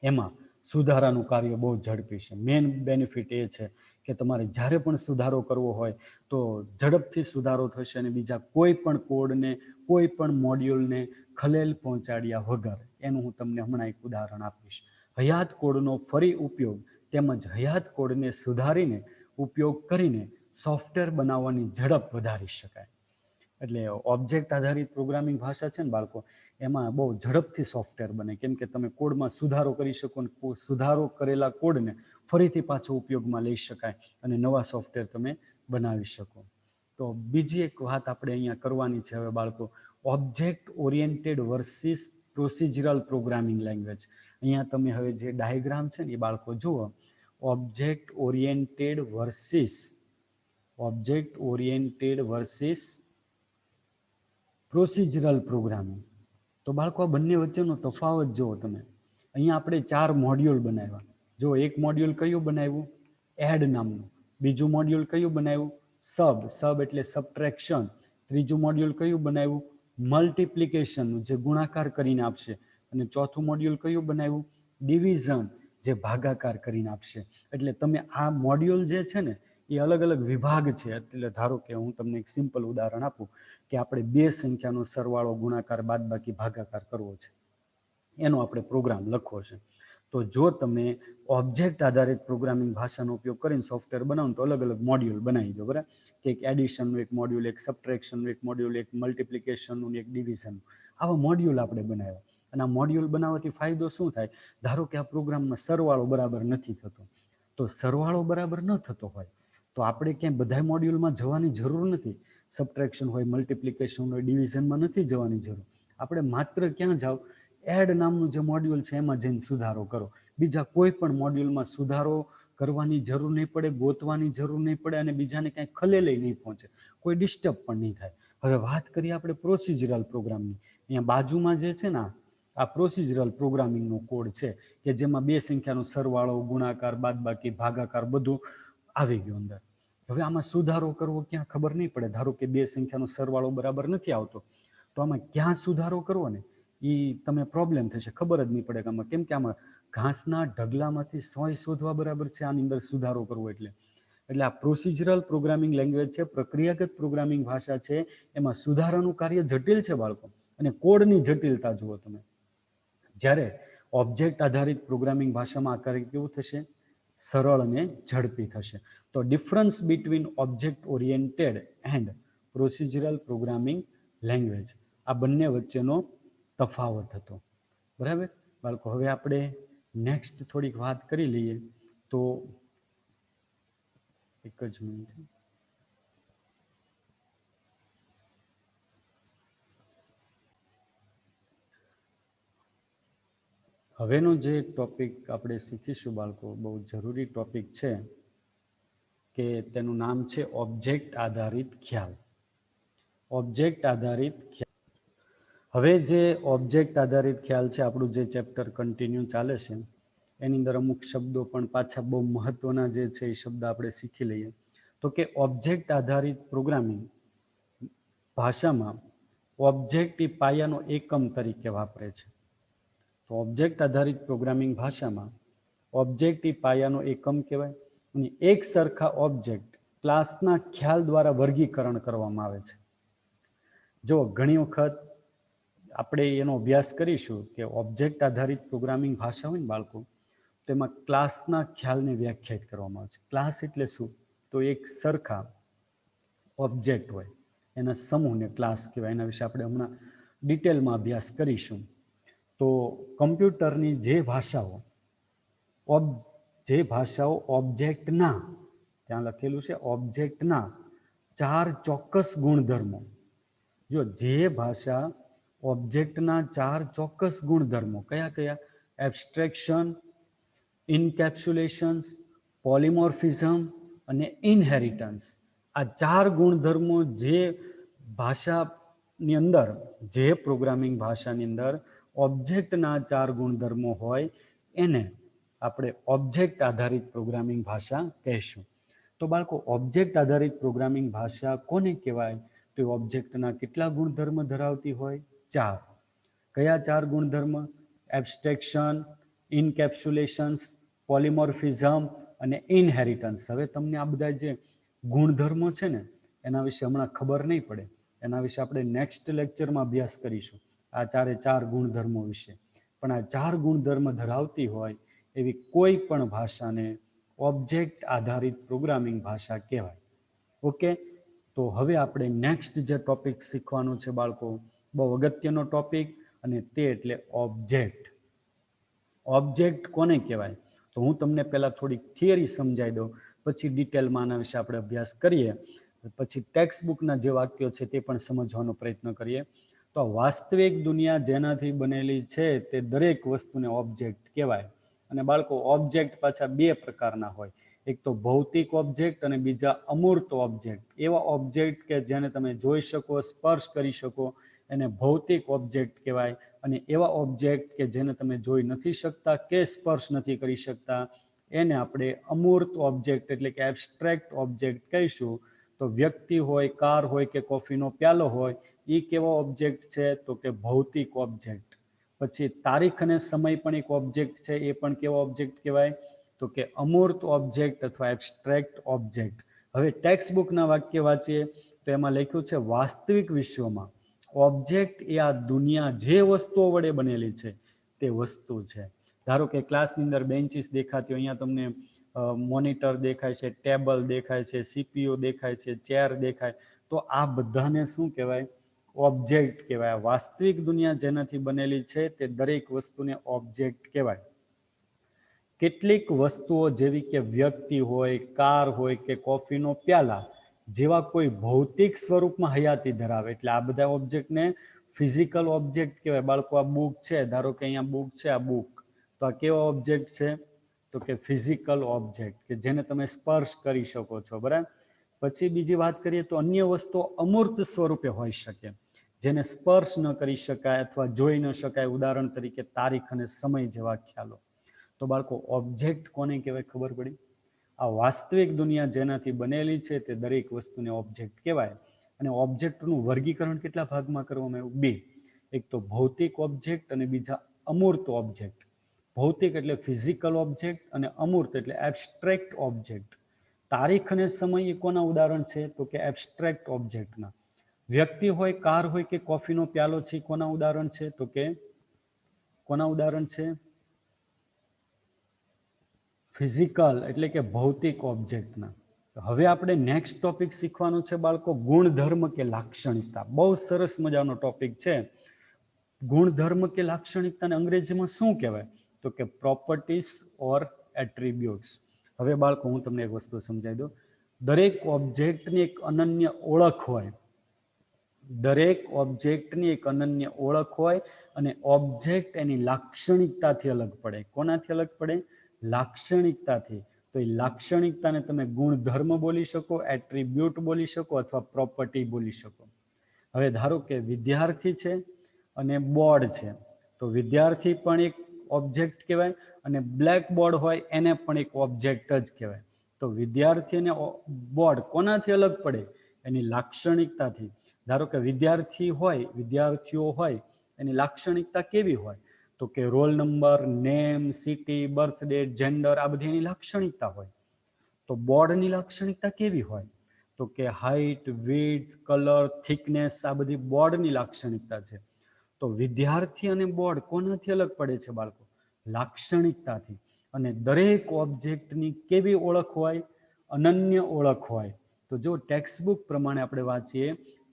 એમાં સુધારાનું કાર્ય બહુ ઝડપી છે. મેઇન બેનિફિટ એ છે કે તમારે જ્યારે પણ સુધારો કરવો હોય તો ઝડપથી સુધારો થશે અને બીજા કોઈ પણ કોડને, કોઈ પણ મોડ્યુલને ખલેલ પહોંચાડ્યા વગર. એનું હું તમને હમણાં એક ઉદાહરણ આપીશ. હયાત કોડનો ફરી ઉપયોગ તેમજ હયાત કોડને સુધારીને ઉપયોગ કરીને સોફ્ટવેર બનાવવાની ઝડપ વધારી શકાય. એટલે ઓબ્જેક્ટ આધારિત પ્રોગ્રામિંગ ભાષા છે ને બાળકો, એમાં બહુ ઝડપથી સોફ્ટવેર બને, કેમ કે તમે કોડમાં સુધારો કરી શકો અને સુધારો કરેલા કોડને ફરીથી પાછો ઉપયોગમાં લઈ શકાય અને નવા સોફ્ટવેર તમે બનાવી શકો. તો બીજી એક વાત આપણે અહીંયા કરવાની છે હવે બાળકો, object oriented versus procedural programming language. અહીંયા તમે હવે જે ડાયાગ્રામ છે ને એ બાળકો જુઓ, object oriented versus procedural programming. તો બાળકો, આ બંને વચ્ચેનો તફાવત જુઓ તમે. અહીંયા આપણે 4 મોડ્યુલ બનાવ્યા. જો એક મોડ્યુલ કયું બનાવ્યું? એડ નામનું. બીજું મોડ્યુલ કયું બનાવ્યું? સબ એટલે સબટ્રેક્શન. ત્રીજું મોડ્યુલ કયું બનાવ્યું? મલ્ટિપ્લિકેશનનું, જે ગુણાકાર કરીને આપશે. અને ચોથું મોડ્યુલ કયું બનાવ્યું? ડિવિઝન, જે ભાગાકાર કરીને આપશે. એટલે તમે આ મોડ્યુલ જે છે ને એ અલગ અલગ વિભાગ છે. એટલે ધારો કે હું તમને એક સિમ્પલ ઉદાહરણ આપું કે આપણે 2 સંખ્યાનો સરવાળો, ગુણાકાર, બાદબાકી, ભાગાકાર કરવો છે, એનો આપણે પ્રોગ્રામ લખવો છે. તો જો તમે ઓબ્જેક્ટ આધારિત પ્રોગ્રામિંગ ભાષાનો ઉપયોગ કરીને સોફ્ટવેર બનાવો તો અલગ અલગ મોડ્યુલ બનાવી દો, બરાબર? કે એક એડિશનનું એક મોડ્યુલ, એક સબટ્રેક્શનનું એક મોડ્યુલ, એક મલ્ટિપ્લિકેશનનું, એક ડિવિઝનનું. આવા મોડ્યુલ આપણે બનાવ્યા. અને આ મોડ્યુલ બનાવવાથી ફાયદો શું થાય? ધારો કે આ પ્રોગ્રામમાં સરવાળો બરાબર નથી થતો, તો સરવાળો બરાબર ન થતો હોય તો આપણે ક્યાંય બધા મોડ્યુલમાં જવાની જરૂર નથી. સબટ્રેક્શન હોય, મલ્ટિપ્લિકેશન હોય, ડિવિઝનમાં નથી જવાની જરૂર. આપણે માત્ર ક્યાં જાઓ? એડ નામનું જે મોડ્યુલ છે એમાં જઈને સુધારો કરો. બીજા કોઈ પણ મોડ્યુલમાં સુધારો કરવાની જરૂર નહીં પડે, ગોતવાની જરૂર નહીં પડે અને બીજાને કાંઈ ખલેલ નહીં પહોંચે, કોઈ ડિસ્ટર્બ પણ નહીં થાય. હવે વાત કરીએ આપણે પ્રોસિજરલ પ્રોગ્રામની. અહીંયા બાજુમાં જે છે ને આ પ્રોસિજરલ પ્રોગ્રામિંગનો કોડ છે કે જેમાં 2 સંખ્યાનો સરવાળો, ગુણાકાર, બાદબાકી, ભાગાકાર બધું આવી ગયું અંદર. હવે આમાં સુધારો કરવો ક્યાં ખબર નહીં પડે. ધારો કે 2 સંખ્યાનો સરવાળો બરાબર નથી આવતો, તો આમાં ક્યાં સુધારો કરવો ને એ તમે પ્રોબ્લેમ થશે, ખબર જ નહીં પડે કે આમાં. કેમ કે આમાં ઘાસના ઢગલામાંથી સોય શોધવા બરાબર છે આની અંદર સુધારો કરવો એટલે આ પ્રોસિજરલ પ્રોગ્રામિંગ લેંગ્વેજ છે, પ્રક્રિયાગત પ્રોગ્રામિંગ ભાષા છે. એમાં સુધારાનું કાર્ય જટિલ છે બાળકો, અને કોડની જટિલતા જુઓ તમે. જ્યારે ઓબ્જેક્ટ આધારિત પ્રોગ્રામિંગ ભાષામાં આ કાર્ય કેવું થશે? સરળ અને ઝડપી થશે. તો difference between object oriented and procedural programming language, આ બંને વચ્ચેનો તફાવત હતો. બરાબર બાળકો, હવે આપણે નેક્સ્ટ થોડીક વાત કરી લઈએ. તો એક જ મિનિટ. હવેનો જે ટોપિક આપણે શીખીશું બાળકો, બહુ જરૂરી ટોપિક છે, કે તેનું નામ છે ઓબ્જેક્ટ આધારિત ખ્યાલ. ઓબ્જેક્ટ આધારિત ખ્યાલ. હવે જે ઓબ્જેક્ટ આધારિત ખ્યાલ છે, આપણું જે ચેપ્ટર કન્ટિન્યુ ચાલે છે, એની અંદર અમુક શબ્દો પણ પાછા બહુ મહત્વના જે છે એ શબ્દ આપણે શીખી લઈએ. તો કે ઓબ્જેક્ટ આધારિત પ્રોગ્રામિંગ ભાષામાં ઓબ્જેક્ટ એ પાયાનો એકમ તરીકે વાપરે છે. તો ઓબ્જેક્ટ આધારિત પ્રોગ્રામિંગ ભાષામાં ઓબ્જેક્ટ એ પાયાનો એકમ કહેવાય, અને એક સરખા ઓબ્જેક્ટ ક્લાસના ખ્યાલ દ્વારા વર્ગીકરણ કરવામાં આવે છે. જો ઘણી વખત આપણે એનો અભ્યાસ કરીશું કે ઓબ્જેક્ટ આધારિત પ્રોગ્રામિંગ ભાષા હોય ને બાળકો, તેમાં ક્લાસના ખ્યાલને વ્યાખ્યાયિત કરવામાં આવે છે. ક્લાસ એટલે શું? તો એક સરખા ઓબ્જેક્ટ હોય, એના સમૂહને ક્લાસ કહેવાય. એના વિશે આપણે હમણાં ડિટેલમાં અભ્યાસ કરીશું. તો કમ્પ્યુટરની જે ભાષાઓ ઓબ્જેક્ટના, ત્યાં લખેલું છે ઓબ્જેક્ટના 4 ચોક્કસ ગુણધર્મો, જો જે ભાષા ઓબ્જેક્ટના 4 ચોક્કસ ગુણધર્મો કયા કયા? એબ્સ્ટ્રેક્શન, ઇન્કેપ્સ્યુલેશન્સ, પોલિમોર્ફિઝમ અને ઇનહેરિટન્સ, આ 4 ગુણધર્મો જે ભાષાની અંદર, જે પ્રોગ્રામિંગ ભાષાની અંદર ઓબ્જેક્ટના 4 ગુણધર્મો હોય, એને આપણે ઓબ્જેક્ટ આધારિત પ્રોગ્રામિંગ ભાષા કહીશું. તો બાળકો, ઓબ્જેક્ટ આધારિત પ્રોગ્રામિંગ ભાષા કોને કહેવાય? તો ઓબ્જેક્ટના કેટલા ગુણધર્મ ધરાવતી હોય? 4. કયા 4 ગુણધર્મ? એબ્સ્ટ્રેક્શન, ઇનકેપ્સ્યુલેશન્સ, પોલિમોર્ફિઝમ અને ઇનહેરિટન્સ. હવે તમને આ બધા જે ગુણધર્મો છે ને, એના વિશે હમણાં ખબર નહીં પડે. એના વિશે આપણે નેક્સ્ટ લેક્ચરમાં અભ્યાસ કરીશું, આ 4 ગુણધર્મો વિશે. પણ આ 4 ગુણધર્મ ધરાવતી હોય એવી કોઈ પણ ભાષાને ઓબ્જેક્ટ આધારિત પ્રોગ્રામિંગ ભાષા કહેવાય. ઓકે, તો હવે આપણે નેક્સ્ટ જે ટોપિક શીખવાનું છે બાળકો, બહુ અગત્યનો ટોપિક, અને તે એટલે ઓબ્જેક્ટ. ઓબ્જેક્ટ કોને કહેવાય? તો હું તમને પહેલાં થોડીક થિયરી સમજાવી દઉં, પછી ડિટેલમાં આના વિશે આપણે અભ્યાસ કરીએ. પછી ટેક્સ્ટ બુકના જે વાક્યો છે તે પણ સમજવાનો પ્રયત્ન કરીએ. તો વાસ્તવિક દુનિયા જેનાથી બનેલી છે તે દરેક વસ્તુને ઓબ્જેક્ટ કહેવાય. અને બાળકો, ઓબ્જેક્ટ પાછા 2 પ્રકારના હોય. એક તો ભૌતિક ઓબ્જેક્ટ અને બીજા અમૂર્ત ઓબ્જેક્ટ. એવા ઓબ્જેક્ટ કે જેને તમે જોઈ શકો, સ્પર્શ કરી શકો, એને ભૌતિક ઓબ્જેક્ટ કહેવાય. અને એવા ઓબ્જેક્ટ કે જેને તમે જોઈ નથી શકતા કે સ્પર્શ નથી કરી શકતા, એને આપણે અમૂર્ત ઓબ્જેક્ટ એટલે કે એબ્સ્ટ્રેક્ટ ઓબ્જેક્ટ કહીશું. તો વ્યક્તિ હોય, કાર હોય કે કોફીનો પ્યાલો હોય, એ કેવો ઓબ્જેક્ટ છે? તો કે ભૌતિક ઓબ્જેક્ટ. પછી તારીખ અને સમય પણ એક ઓબ્જેક્ટ છે, એ પણ કેવો ઓબ્જેક્ટ કહેવાય? તો કે અમૂર્ત ઓબ્જેક્ટ અથવા એબ્સ્ટ્રેક્ટ ઓબ્જેક્ટ. હવે ટેક્સ્ટ બુકના વાક્ય વાંચીએ તો એમાં લખ્યું છે, વાસ્તવિક વિશ્વમાં ઓબ્જેક્ટ એ આ દુનિયા જે વસ્તુઓ વડે બનેલી છે તે વસ્તુ છે. ધારો કે ક્લાસની અંદર બેન્ચીસ દેખાતી હોય, અહીંયા તમને મોનિટર દેખાય છે, ટેબલ દેખાય છે, સીપીયુ દેખાય છે, ચેર દેખાય, તો આ બધાને શું કહેવાય? ઓબ્જેક્ટ કહેવાય. વાસ્તવિક દુનિયા જેનાથી બનેલી છે તે દરેક વસ્તુને ઓબ્જેક્ટ કહેવાય. કેટલીક વસ્તુઓ જેવી કે વ્યક્તિ હોય, કાર હોય કે કોફીનો પ્યાલા જેવા કોઈ ભૌતિક સ્વરૂપમાં હયાતી ધરાવે, એટલે આ બધા ઓબ્જેક્ટને ફિઝિકલ ઓબ્જેક્ટ કહેવાય. બાળકો, આ બુક છે, ધારો કે અહીંયા બુક છે, આ બુક, તો આ કેવો ઓબ્જેક્ટ છે? તો કે ફિઝિકલ ઓબ્જેક્ટ, કે જેને તમે સ્પર્શ કરી શકો છો. બરાબર. પછી બીજી વાત કરીએ તો અન્ય વસ્તુઓ અમૂર્ત સ્વરૂપે હોઈ શકે, જેને સ્પર્શ ન કરી શકાય અથવા જોઈ ન શકાય. ઉદાહરણ તરીકે તારીખ અને સમય જેવા ખ્યાલો. તો બાળકો, ઓબ્જેક્ટ કોને કહેવાય? ખબર પડી? આ વાસ્તવિક દુનિયા જેનાથી બનેલી છે તે દરેક વસ્તુને ઓબ્જેક્ટ કહેવાય. અને ઓબ્જેક્ટનું વર્ગીકરણ કેટલા ભાગમાં કરવામાં આવ્યું? 2. એક તો ભૌતિક ઓબ્જેક્ટ અને બીજા અમૂર્ત ઓબ્જેક્ટ. ભૌતિક એટલે ફિઝિકલ ઓબ્જેક્ટ અને અમૂર્ત એટલે એબ્સ્ટ્રેક્ટ ઓબ્જેક્ટ. તારીખ અને સમય એ કોના ઉદાહરણ છે? તો કે એબ્સ્ટ્રેક્ટ ઓબ્જેક્ટના. વ્યક્તિ હોય, કાર હોય કે કોફીનો પ્યાલો છે, કોના ઉદાહરણ છે? તો કે કોના ઉદાહરણ છે? ફિઝિકલ એટલે કે ભૌતિક ઓબ્જેક્ટના. હવે આપણે નેક્સ્ટ ટોપિક શીખવાનું છે બાળકો, ગુણધર્મ કે લાક્ષણિકતા. બહુ સરસ મજાનો ટોપિક છે. ગુણધર્મ કે લાક્ષણિકતાને અંગ્રેજીમાં શું કહેવાય? તો કે પ્રોપર્ટીઝ ઓર એટ્રીબ્યુટ્સ. હવે બાળકો હું તમને એક વસ્તુ સમજાવી દઉં. દરેક ઓબ્જેક્ટની એક અનન્ય ઓળખ હોય. દરેક ઓબ્જેક્ટની એક અનન્ય ઓળખ હોય અને ઓબ્જેક્ટ એની લાક્ષણિકતાથી અલગ પડે. કોનાથી અલગ પડે? લાક્ષણિકતાથી. તો એ લાક્ષણિકતાને તમે ગુણધર્મ બોલી શકો, એટ્રીબ્યુટ બોલી શકો અથવા પ્રોપર્ટી બોલી શકો. હવે ધારો કે વિદ્યાર્થી છે અને બોર્ડ છે, તો વિદ્યાર્થી પણ એક ઓબ્જેક્ટ કહેવાય અને બ્લેક બોર્ડ હોય એને પણ એક ઓબ્જેક્ટ જ કહેવાય. તો વિદ્યાર્થી અને બોર્ડ કોનાથી અલગ પડે? એની લાક્ષણિકતાથી. ધારો કે વિદ્યાર્થીઓ હોય એની લાક્ષણિકતા કેવી હોય? તો કે roll number, name, city, birth date, gender, આ બધી એની લાક્ષણિકતા હોય. તો બોર્ડની લાક્ષણિકતા કેવી હોય? તો કે હાઇટ, વિડ્થ, કલર, થિકનેસ, આ બધી બોર્ડની લાક્ષણિકતા છે. તો વિદ્યાર્થી અને બોર્ડ કોનાથી અલગ પડે છે બાળકો? લાક્ષણિકતાથી. અને દરેક ઓબ્જેક્ટની કેવી ઓળખ હોય? અનન્ય ઓળખ હોય. તો જો ટેક્સ્ટબુક પ્રમાણે આપણે વાંચીએ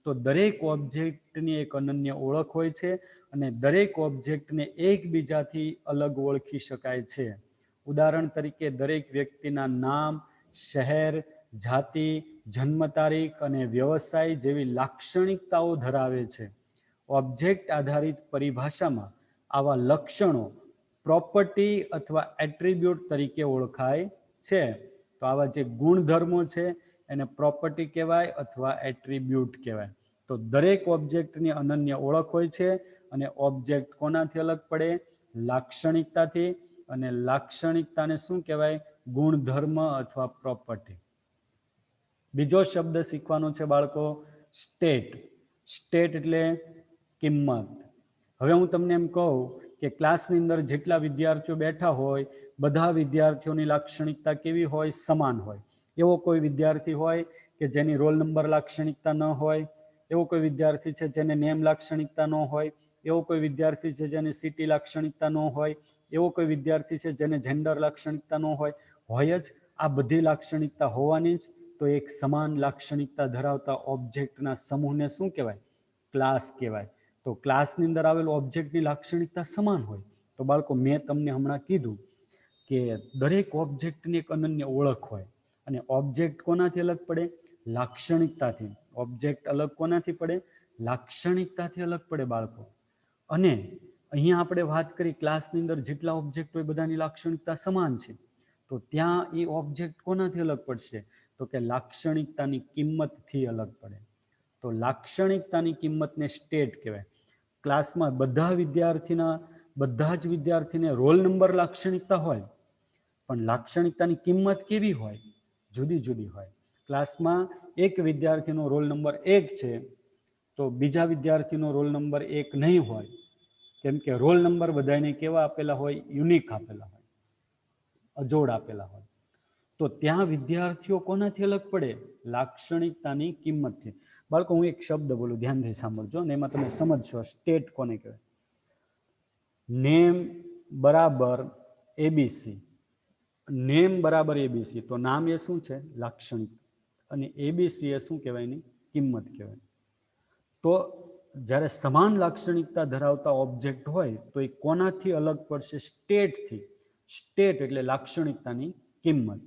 તો દરેક ઓબ્જેક્ટની એક અનન્ય ઓળખ હોય છે અને દરેક ઓબ્જેક્ટને એકબીજાથી અલગ ઓળખી શકાય છે. ઉદાહરણ તરીકે દરેક વ્યક્તિના નામ, શહેર, જાતિ, જન્મ તારીખ અને વ્યવસાય જેવી લાક્ષણિકતાઓ ધરાવે છે. ઓબ્જેક્ટ આધારિત પરિભાષામાં આવા લક્ષણો પ્રોપર્ટી અથવા એટ્રીબ્યુટ તરીકે ઓળખાય છે. તો આવા જે ગુણધર્મો છે એને પ્રોપર્ટી કહેવાય અથવા એટ્રીબ્યુટ કહેવાય. તો દરેક ઓબ્જેક્ટની અનન્ય ઓળખ હોય છે અને ઓબ્જેક્ટ કોનાથી અલગ પડે? લાક્ષણિકતાથી. અને લાક્ષણિકતાને શું કહેવાય? ગુણધર્મ અથવા પ્રોપર્ટી. બીજો શબ્દ શીખવાનો છે બાળકો, સ્ટેટ. સ્ટેટ એટલે કિંમત. હવે હું તમને એમ કહું કે ક્લાસની અંદર જેટલા વિદ્યાર્થીઓ બેઠા હોય બધા વિદ્યાર્થીઓની લાક્ષણિકતા કેવી હોય? સમાન હોય. એવો કોઈ વિદ્યાર્થી હોય કે જેની રોલ નંબર લાક્ષણિકતા ન હોય? એવો કોઈ વિદ્યાર્થી છે જેને નેમ લાક્ષણિકતા ન હોય? એવો કોઈ વિદ્યાર્થી છે જેને સિટી લાક્ષણિકતા ન હોય? એવો કોઈ વિદ્યાર્થી છે જેને જેન્ડર લાક્ષણિકતા ન હોય? હોય જ. આ બધી લાક્ષણિકતા હોવાની જ. તો એક સમાન લાક્ષણિકતા ધરાવતા ઓબ્જેક્ટના સમૂહને શું કહેવાય? ક્લાસ કહેવાય. તો ક્લાસની અંદર આવેલ ઓબ્જેક્ટની લાક્ષણિકતા સમાન હોય. તો બાળકો મેં તમને હમણાં કીધું કે દરેક ઓબ્જેક્ટની એક અનન્ય ઓળખ હોય અને ઓબ્જેક્ટ કોનાથી અલગ પડે? લાક્ષણિકતાથી. ઓબ્જેક્ટ અલગ કોનાથી પડે? લાક્ષણિકતાથી અલગ પડે બાળકો. અને અહીંયા આપણે વાત કરી ક્લાસની અંદર જેટલા ઓબ્જેક્ટ હોય બધાની લાક્ષણિકતા સમાન છે. તો ત્યાં એ ઓબ્જેક્ટ કોનાથી અલગ પડશે? તો કે લાક્ષણિકતાની કિંમતથી અલગ પડે. તો લાક્ષણિકતાની કિંમતને સ્ટેટ કહેવાય. ક્લાસમાં બધા જ વિદ્યાર્થીને રોલ નંબર લાક્ષણિકતા હોય પણ લાક્ષણિકતાની કિંમત કેવી હોય? જુદી જુદી હોય. ક્લાસમાં એક વિદ્યાર્થીનો રોલ નંબર 1 છે તો બીજા વિદ્યાર્થીનો રોલ નંબર 1 નહીં હોય. કેમ કે રોલ નંબર બધાને કેવા આપેલા હોય? યુનિક આપેલા હોય, અજોડ આપેલા હોય. તો ત્યાં વિદ્યાર્થીઓ કોનાથી અલગ પડે? લાક્ષણિકતાની કિંમતથી. બાળકો હું એક શબ્દ બોલું, ધ્યાનથી સાંભળજો અને એમાં તમે સમજશો સ્ટેટ કોને કહેવાય. નેમ બરાબર એબીસી. નેમ બરાબર એબીસી. તો નામ એ શું છે? લાક્ષણિક. અને એબીસી એ શું કહેવાય? એની કિંમત કહેવાય. તો જ્યારે સમાન લાક્ષણિકતા ધરાવતા ઓબ્જેક્ટ હોય તો એ કોનાથી અલગ પડશે? સ્ટેટથી. સ્ટેટ એટલે લાક્ષણિકતાની કિંમત.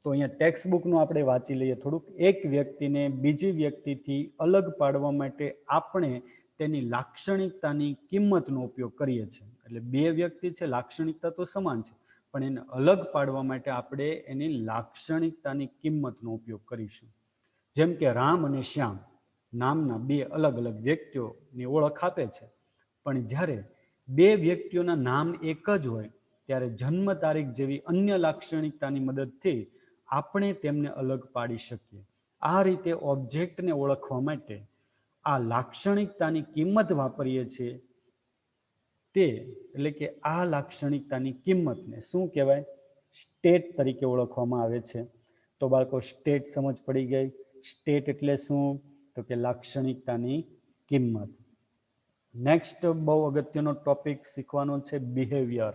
તો અહીંયા ટેક્સ્ટ બુકનું આપણે વાંચી લઈએ થોડુંક. એક વ્યક્તિને બીજી વ્યક્તિથી અલગ પાડવા માટે આપણે તેની લાક્ષણિકતાની કિંમતનો ઉપયોગ કરીએ છીએ. એટલે બે વ્યક્તિ છે, લાક્ષણિકતા તો સમાન છે પણ એને અલગ પાડવા માટે આપણે એની લાક્ષણિકતાની કિંમતનો ઉપયોગ કરીશું. જેમ કે રામ અને શ્યામ નામના બે અલગ અલગ વ્યક્તિઓની ઓળખ આપે છે. પણ જ્યારે બે વ્યક્તિઓના નામ એક જ હોય ત્યારે જન્મ તારીખ જેવી અન્ય લાક્ષણિકતાની મદદથી આપણે તેમને અલગ પાડી શકીએ. આ રીતે ઓબ્જેક્ટને ઓળખવા માટે આ લાક્ષણિકતાની કિંમત વાપરીએ છીએ તે એટલે કે આ લાક્ષણિકતાની કિંમતને શું કહેવાય? સ્ટેટ તરીકે ઓળખવામાં આવે છે. તો બાળકો સ્ટેટ સમજ પડી ગઈ. સ્ટેટ એટલે શું? તો કે લાક્ષણિકતાની કિંમત. નેક્સ્ટ બહુ અગત્યનો ટોપિક શીખવાનો છે બિહેવિયર.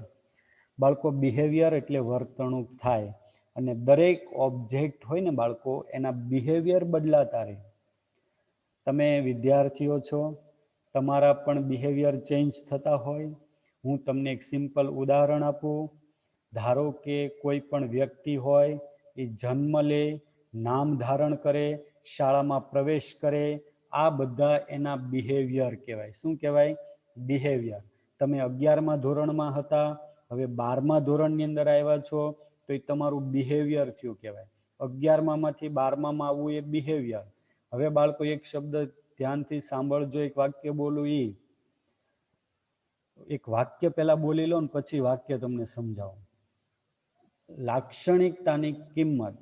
બાળકો બિહેવિયર એટલે વર્તણૂક થાય, અને દરેક ઓબ્જેક્ટ હોય ને બાળકો, એના બિહેવિયર બદલાતા રહે. તમે વિદ્યાર્થીઓ છો, તમારા પણ બિહેવિયર ચેન્જ થતા હોય. હું તમને એક સિમ્પલ ઉદાહરણ આપું. ધારો કે કોઈ પણ વ્યક્તિ હોય, એ જન્મ લે, નામ ધારણ કરે, શાળામાં પ્રવેશ કરે, આ બધા એના બિહેવિયર કહેવાય. શું કહેવાય? બિહેવિયર. તમે 11મા ધોરણમાં હતા, હવે 12મા ધોરણની અંદર આવ્યા છો, તો એ તમારું બિહેવિયર થયું કહેવાય. 11મામાંથી 12મામાં આવવું એ બિહેવિયર. હવે બાળકો એક શબ્દ ધ્યાનથી સાંભળજો, એક વાક્ય બોલું એક વાક્ય પહેલા બોલી લો ને પછી વાક્ય તમને સમજાવો. લાક્ષણિકતાની કિંમત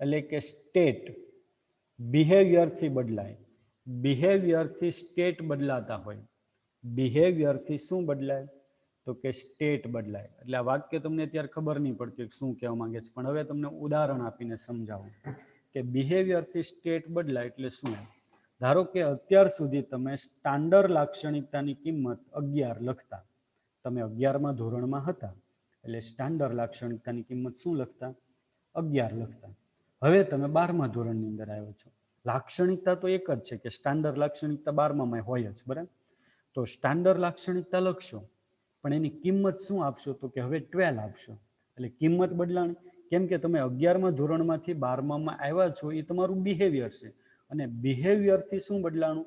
એટલે કે સ્ટેટ બિહેવિયરથી બદલાય. બિહેવિયરથી સ્ટેટ બદલાતા હોય. બિહેવિયરથી શું બદલાય? તો કે સ્ટેટ બદલાય. એટલે આ વાક્ય તમને અત્યારે ખબર નહીં પડતી શું કહેવા માંગે છે, પણ હવે તમને ઉદાહરણ આપીને સમજાવું કે બિહેવિયરથી સ્ટેટ બદલાય એટલે શું. ધારો કે અત્યાર સુધી તમે સ્ટાન્ડર્ડ લાક્ષણિકતાની કિંમત 11 લખતા. તમે 11મા ધોરણમાં હતા એટલે સ્ટાન્ડર્ડ લાક્ષણિકતાની કિંમત શું લખતા? 11 લખતા. હવે તમે 12મા ધોરણની અંદર આવ્યો છો. લાક્ષણિકતા તો એક જ છે કે સ્ટાન્ડર્ડ લાક્ષણિકતા 12મામાં હોય જ, બરાબર? તો સ્ટાન્ડર્ડ લાક્ષણિકતા લખશો, પણ એની કિંમત શું આપશો? તો કે હવે 12 આપશો. એટલે કિંમત બદલાણી. કેમ કે તમે 11મા ધોરણમાંથી 12મામાં આવ્યા છો, એ તમારું બિહેવિયર છે. અને બિહેવિયરથી શું બદલાણું?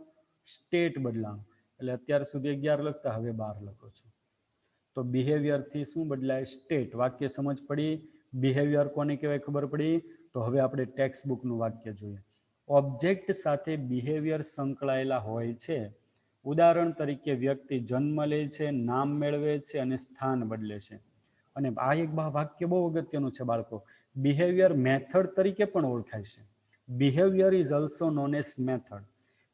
સ્ટેટ બદલાણું. એટલે અત્યાર સુધી 11 લખતા, હવે 12 લખો છો. તો બિહેવિયરથી શું બદલાય? સ્ટેટ. વાક્ય સમજ પડી? બિહેવિયર કોને કહેવાય ખબર પડી? તો હવે આપણે ટેક્સ્ટ બુકનું વાક્ય જોઈએ. ઓબ્જેક્ટ સાથે બિહેવિયર સંકળાયેલા હોય છે. ઉદાહરણ તરીકે વ્યક્તિ જન્મ લે છે, નામ મેળવે છે અને સ્થાન બદલે છે. અને આ એક વાક્ય બહુ અગત્યનું છે બાળકો. બિહેવિયર મેથડ તરીકે પણ ઓળખાય છે. Behaviour is also known as method.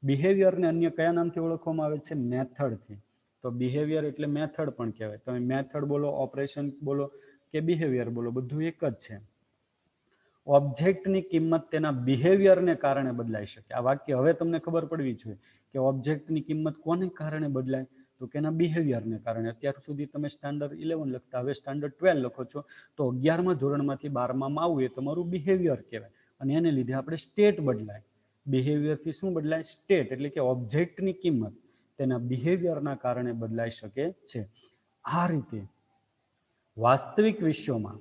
બિહેવિયરને અન્ય કયા નામથી ઓળખવામાં આવે છે? મેથડથી. તો બિહેવિયર એટલે મેથડ પણ કહેવાય. તમે મેથડ બોલો, ઓપરેશન બોલો કે બિહેવિયર બોલો, બધું એક જ છે. ઓબ્જેક્ટની કિંમત તેના બિહેવિયરને કારણે બદલાઈ શકે. આ વાક્ય હવે તમને ખબર પડવી જોઈએ કે ઓબ્જેક્ટની કિંમત કોને કારણે બદલાય? તો કે એના બિહેવિયરને કારણે. અત્યાર સુધી તમે સ્ટાન્ડર્ડ 11 લખતા, હવે સ્ટાન્ડર્ડ 12 લખો છો, તો 11મા ધોરણમાંથી 12મામાં આવવું એ તમારું બિહેવિયર કહેવાય. અને એને લીધે આપણે સ્ટેટ બદલાય. બિહેવિયરથી શું બદલાય? સ્ટેટ. એટલે કે ઓબ્જેક્ટની કિંમત તેના બિહેવિયરના કારણે બદલાઈ શકે છે. આ રીતે વાસ્તવિક વિશ્વમાં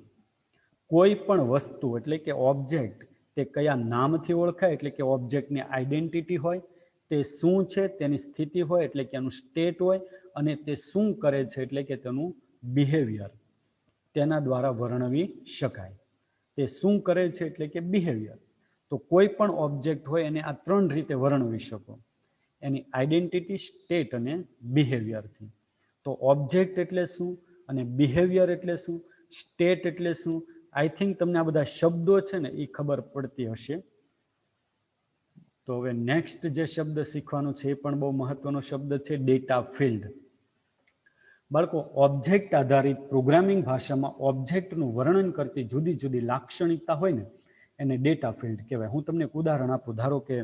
કોઈ પણ વસ્તુ એટલે કે ઓબ્જેક્ટ તે કયા નામથી ઓળખાય એટલે કે ઓબ્જેક્ટની આઈડેન્ટિટી હોય, તે શું છે તેની સ્થિતિ હોય એટલે કે એનું સ્ટેટ હોય, અને તે શું કરે છે એટલે કે તેનું બિહેવિયર, તેના દ્વારા વર્ણવી શકાય. તે શું કરે છે એટલે કે બિહેવિયર. તો કોઈ પણ ઓબ્જેક્ટ હોય એને આ 3 રીતે વર્ણવી શકો. એની આઈડેન્ટિટી, સ્ટેટ અને બિહેવિયરથી. તો ઓબ્જેક્ટ એટલે શું અને બિહેવિયર એટલે શું, સ્ટેટ એટલે શું, આઈ થિંક તમને આ બધા શબ્દો છે ને એ ખબર પડતી હશે. તો હવે નેક્સ્ટ જે શબ્દ શીખવાનું છે એ પણ બહુ મહત્વનો શબ્દ છે, ડેટા ફિલ્ડ. બાળકો, ઓબ્જેક્ટ આધારિત પ્રોગ્રામિંગ ભાષામાં ઓબ્જેક્ટનું વર્ણન કરતી જુદી જુદી લાક્ષણિકતા હોય ને એને ડેટા ફિલ્ડ કહેવાય. હું તમને એક ઉદાહરણ આપું. ધારો કે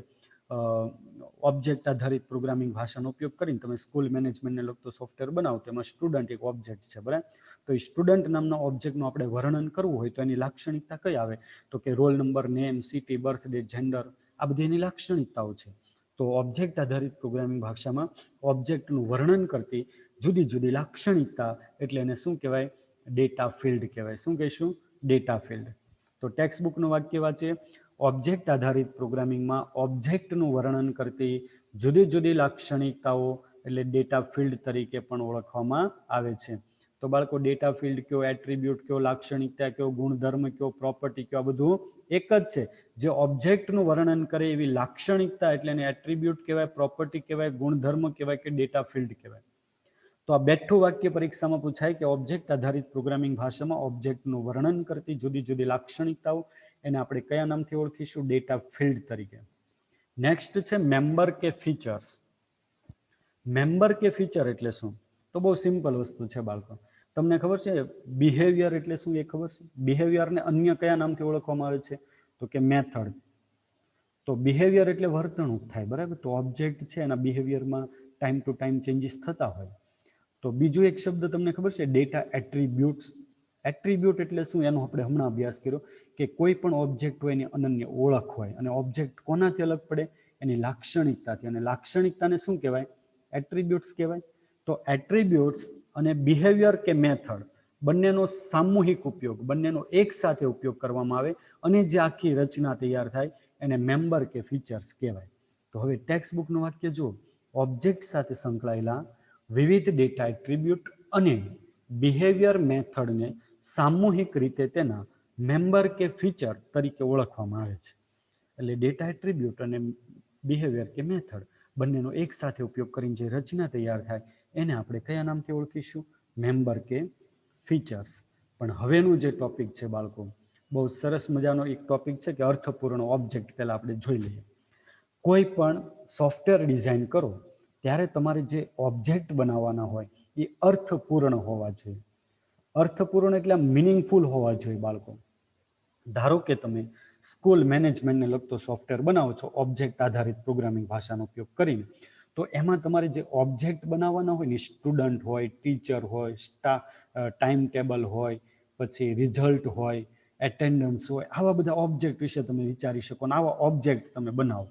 ઓબ્જેક્ટ આધારિત પ્રોગ્રામિંગ ભાષાનો ઉપયોગ કરીને તમે સ્કૂલ મેનેજમેન્ટને લગતો સોફ્ટવેર બનાવો, તેમાં સ્ટુડન્ટ એક ઓબ્જેક્ટ છે, બરાબર? તો એ સ્ટુડન્ટ નામના ઓબ્જેક્ટનું આપણે વર્ણન કરવું હોય તો એની લાક્ષણિકતા કઈ આવે? તો કે roll number, name, city, birthday, gender, આ બધી એની લાક્ષણિકતાઓ છે. તો ઓબ્જેક્ટ આધારિત પ્રોગ્રામિંગ ભાષામાં ઓબ્જેક્ટનું વર્ણન કરતી જુદી જુદી લાક્ષણિકતા એટલે એને શું કહેવાય? ડેટા ફિલ્ડ કહેવાય. શું કહીશું? Data field. તો ટેક્સ્ટ બુકનું વાક્ય વાંચીએ. ઓબ્જેક્ટ આધારિત પ્રોગ્રામિંગમાં ઓબ્જેક્ટનું વર્ણન કરતી જુદી જુદી લાક્ષણિકતાઓ એટલે ડેટા ફિલ્ડ તરીકે પણ ઓળખવામાં આવે છે. તો બાળકો, ડેટા ફિલ્ડ કયો, એટ્રીબ્યુટ કયો, લાક્ષણિકતા કયો, ગુણધર્મ કયો, પ્રોપર્ટી કયો, આ બધું એક જ છે. જે ઓબ્જેક્ટનું વર્ણન કરે એવી લાક્ષણિકતા એટલે એને એટ્રીબ્યુટ કહેવાય, પ્રોપર્ટી કહેવાય, ગુણધર્મ કહેવાય કે ડેટા ફિલ્ડ કહેવાય. તો આ બેઠું વાક્ય પરીક્ષામાં પૂછાય કે ઓબ્જેક્ટ આધારિત પ્રોગ્રામિંગ ભાષામાં ઓબ્જેક્ટનું વર્ણન કરતી જુદી જુદી લાક્ષણિકતાઓ એને આપણે કયા નામથી ઓળખીશું? ડેટા ફિલ્ડ તરીકે. નેક્સ્ટ છે મેમ્બર કે ફીચર્સ. મેમ્બર કે ફીચર એટલે શું? તો બહુ સિમ્પલ વસ્તુ છે બાળકો. તમને ખબર છે બિહેવિયર એટલે શું એ ખબર છે? બિહેવિયરને અન્ય કયા નામથી ઓળખવામાં આવે છે? તો કે મેથડ. તો બિહેવિયર એટલે વર્તણૂક થાય, બરાબર. તો ઓબ્જેક્ટ છે એના બિહેવિયરમાં ટાઈમ ટુ ટાઈમ ચેન્જીસ થતા હોય. તો બીજું એક શબ્દ તમને ખબર છે ડેટા એટ્રીબ્યુટ્સ. એટ્રીબ્યુટ એટલે શું એનો આપણે હમણાં અભ્યાસ કર્યો કે કોઈ પણ ઓબ્જેક્ટ હોય એની અનન્ય ઓળખ હોય, અને ઓબ્જેક્ટ કોનાથી અલગ પડે? એની લાક્ષણિકતાથી. અને લાક્ષણિકતાને શું કહેવાય? એટ્રીબ્યુટ્સ કહેવાય. તો એટ્રીબ્યુટ્સ અને બિહેવિયર કે મેથડ બંનેનો સામૂહિક ઉપયોગ, બંનેનો એક સાથે ઉપયોગ કરવામાં આવે અને જે આખી રચના તૈયાર થાય એને મેમ્બર કે ફીચર્સ કહેવાય. તો હવે ટેક્સ્ટ બુકનું વાક્ય જુઓ. ઓબ્જેક્ટ સાથે સંકળાયેલા વિવિધ ડેટા એટ્રીબ્યુટ અને બિહેવિયર મેથડને સામૂહિક રીતે તેના મેમ્બર કે ફીચર તરીકે ઓળખવામાં આવે છે. એટલે ડેટા એટ્રીબ્યુટ અને બિહેવિયર કે મેથડ બંનેનો એક સાથે ઉપયોગ કરીને જે રચના તૈયાર થાય એને આપણે કયા નામથી ઓળખીશું? મેમ્બર કે ફીચર્સ. પણ હવેનું જે ટોપિક છે બાળકો, બહુ સરસ મજાનો એક ટોપિક છે કે અર્થપૂર્ણ ઓબ્જેક્ટ. પહેલા આપણે જોઈ લઈએ. કોઈ પણ સોફ્ટવેર ડિઝાઇન કરો ત્યારે તમારે જે ઓબ્જેક્ટ બનાવવાના હોય એ અર્થપૂર્ણ હોવા જોઈએ. અર્થપૂર્ણ એટલે મિનિંગફુલ હોવા જોઈએ બાળકો. ધારો કે તમે સ્કૂલ મેનેજમેન્ટને લગતો સોફ્ટવેર બનાવો છો ઓબ્જેક્ટ આધારિત પ્રોગ્રામિંગ ભાષાનો ઉપયોગ કરીને, તો એમાં તમારે જે ઓબ્જેક્ટ બનાવવાના હોય ને, સ્ટુડન્ટ હોય, ટીચર હોય, ટાઈમ ટેબલ હોય, પછી રિઝલ્ટ હોય, એટેન્ડન્સ હોય, આવા બધા ઓબ્જેક્ટ વિશે તમે વિચારી શકો અને આવા ઓબ્જેક્ટ તમે બનાવો.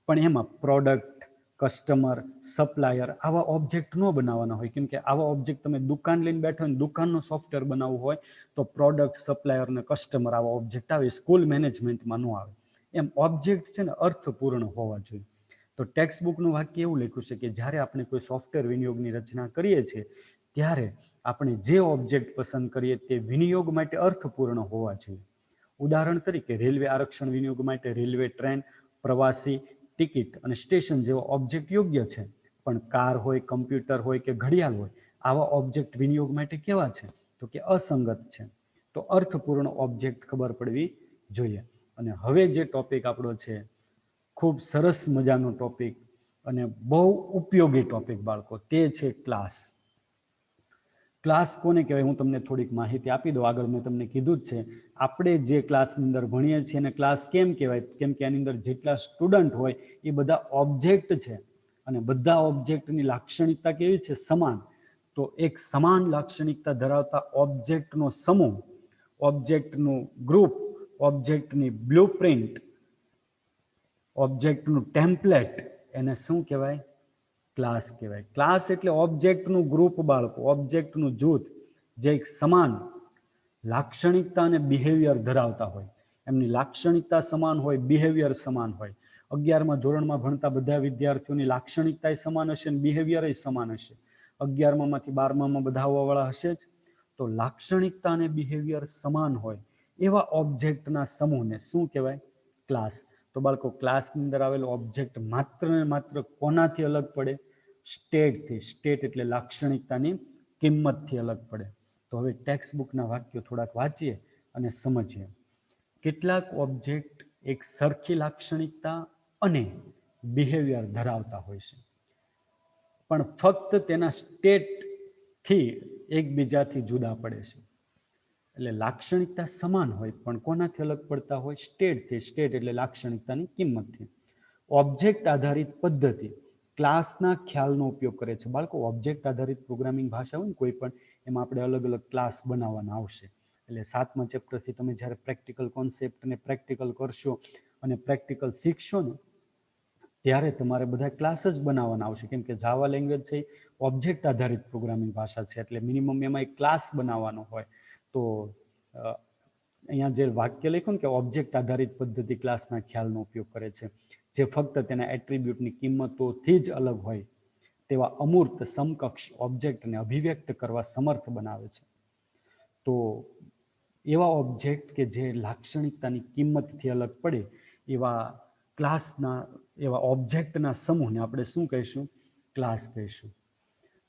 પણ એમાં પ્રોડક્ટ, કસ્ટમર, સપ્લાયર આવા ઓબ્જેક્ટ ન બનાવવાના હોય. કેમ કે આવા ઓબ્જેક્ટ તમે દુકાન લઈને બેઠો હોય, દુકાનનો સોફ્ટવેર બનાવવું હોય તો પ્રોડક્ટ, સપ્લાયર અને કસ્ટમર આવા ઓબ્જેક્ટ આવે, સ્કૂલ મેનેજમેન્ટમાં ન આવે. એમ ઓબ્જેક્ટ છે ને અર્થપૂર્ણ હોવા જોઈએ. તો ટેક્સ્ટ બુકનું વાક્ય એવું લખ્યું છે કે જ્યારે આપણે કોઈ સોફ્ટવેર વિનિયોગની રચના કરીએ છીએ ત્યારે આપણે જે ઓબ્જેક્ટ પસંદ કરીએ તે વિનિયોગ માટે અર્થપૂર્ણ હોવા જોઈએ. ઉદાહરણ તરીકે રેલવે આરક્ષણ વિનિયોગ માટે રેલવે ટ્રેન, પ્રવાસી, ટિકિટ અને સ્ટેશન જેવા ઓબ્જેક્ટ યોગ્ય છે. પણ કાર હોય, કમ્પ્યુટર હોય કે ઘડિયાળ હોય, આવા ઓબ્જેક્ટ વિનિયોગ માટે કેવા છે? તો કે અસંગત છે. તો અર્થપૂર્ણ ઓબ્જેક્ટ ખબર પડવી જોઈએ. અને હવે જે ટોપિક આપણો છે, ખૂબ સરસ મજાનો ટોપિક અને બહુ ઉપયોગી ટોપિક બાળકો, તે છે ક્લાસ. ક્લાસ કોને કહેવાય? હું તમને થોડીક માહિતી આપી દઉં. આગળ મેં તમને કીધું જ છે, આપણે જે ક્લાસની અંદર ભણીએ છીએ એને ક્લાસ કેમ કહેવાય? કેમ કે એની અંદર જેટલા સ્ટુડન્ટ હોય એ બધા ઓબ્જેક્ટ છે અને બધા ઓબ્જેક્ટની લાક્ષણિકતા કેવી છે? સમાન. તો એક સમાન લાક્ષણિકતા ધરાવતા ઓબ્જેક્ટનો સમૂહ, ઓબ્જેક્ટનું ગ્રુપ, ઓબ્જેક્ટની બ્લુપ્રિન્ટ, ઓબ્જેક્ટનું ટેમ્પલેટ, એને શું કહેવાય? ક્લાસ કહેવાય. ક્લાસ એટલે ઓબ્જેક્ટનું ગ્રુપ બાળકો, ઓબ્જેક્ટનું જૂથ જે એક સમાન લાક્ષણિકતા અને બિહેવિયર ધરાવતા હોય. એમની લાક્ષણિકતા સમાન હોય, બિહેવિયર સમાન હોય. 11મા ધોરણમાં ભણતા બધા વિદ્યાર્થીઓની લાક્ષણિકતા સમાન હશે અને બિહેવિયર સમાન હશે. 11મામાંથી 12મામાં બધા આવવાવાળા હશે જ. તો લાક્ષણિકતા અને બિહેવિયર સમાન હોય એવા ઓબ્જેક્ટના સમૂહને શું કહેવાય? ક્લાસ. તો બાળકો, ક્લાસની અંદર આવેલો ઓબ્જેક્ટ માત્ર ને માત્ર કોનાથી અલગ પડે? સ્ટેટથી. સ્ટેટ એટલે લાક્ષણિકતાની કિંમતથી અલગ પડે. તો હવે ટેક્સ્ટ બુકના વાક્યો થોડાક વાંચીએ અને સમજીએ. કેટલાક ઓબ્જેક્ટ એક સરખી લાક્ષણિકતા અને બિહેવિયર ધરાવતા હોય છે, પણ ફક્ત તેના સ્ટેટથી એકબીજાથી જુદા પડે છે. એટલે લાક્ષણિકતા સમાન હોય પણ કોનાથી અલગ પડતા હોય? સ્ટેટથી. સ્ટેટ એટલે લાક્ષણિકતાની કિંમતથી. ઓબ્જેક્ટ આધારિત પદ્ધતિ ક્લાસના ખ્યાલનો ઉપયોગ કરે છે. બાળકો, ઓબ્જેક્ટ આધારિત પ્રોગ્રામિંગ ભાષા હોય ને કોઈ પણ, એમાં આપણે અલગ અલગ ક્લાસ બનાવવાના આવશે. એટલે 7મા ચેપ્ટરથી તમે જ્યારે પ્રેક્ટિકલ કોન્સેપ્ટ અને પ્રેક્ટિકલ કરશો અને પ્રેક્ટિકલ શીખશો ને ત્યારે તમારે બધા ક્લાસ જ બનાવવાના આવશે. કેમ કે જાવા લેંગ્વેજ છે ઓબ્જેક્ટ આધારિત પ્રોગ્રામિંગ ભાષા છે, એટલે મિનિમમ એમાં એક ક્લાસ બનાવવાનો હોય. તો અહીંયા જે વાક્ય લખ્યું ને કે ઓબ્જેક્ટ આધારિત પદ્ધતિ ક્લાસના ખ્યાલનો ઉપયોગ કરે છે, જે ફક્ત તેના એટ્રીબ્યુટની કિંમતોથી જ અલગ હોય તેવા અમૂર્ત સમકક્ષ ઓબ્જેક્ટને અભિવ્યક્ત કરવા સમર્થ બનાવે છે. તો એવા ઓબ્જેક્ટ કે જે લાક્ષણિકતાની કિંમતથી અલગ પડે એવા ક્લાસના, એવા ઓબ્જેક્ટના સમૂહને આપણે શું કહીશું? ક્લાસ કહીશું.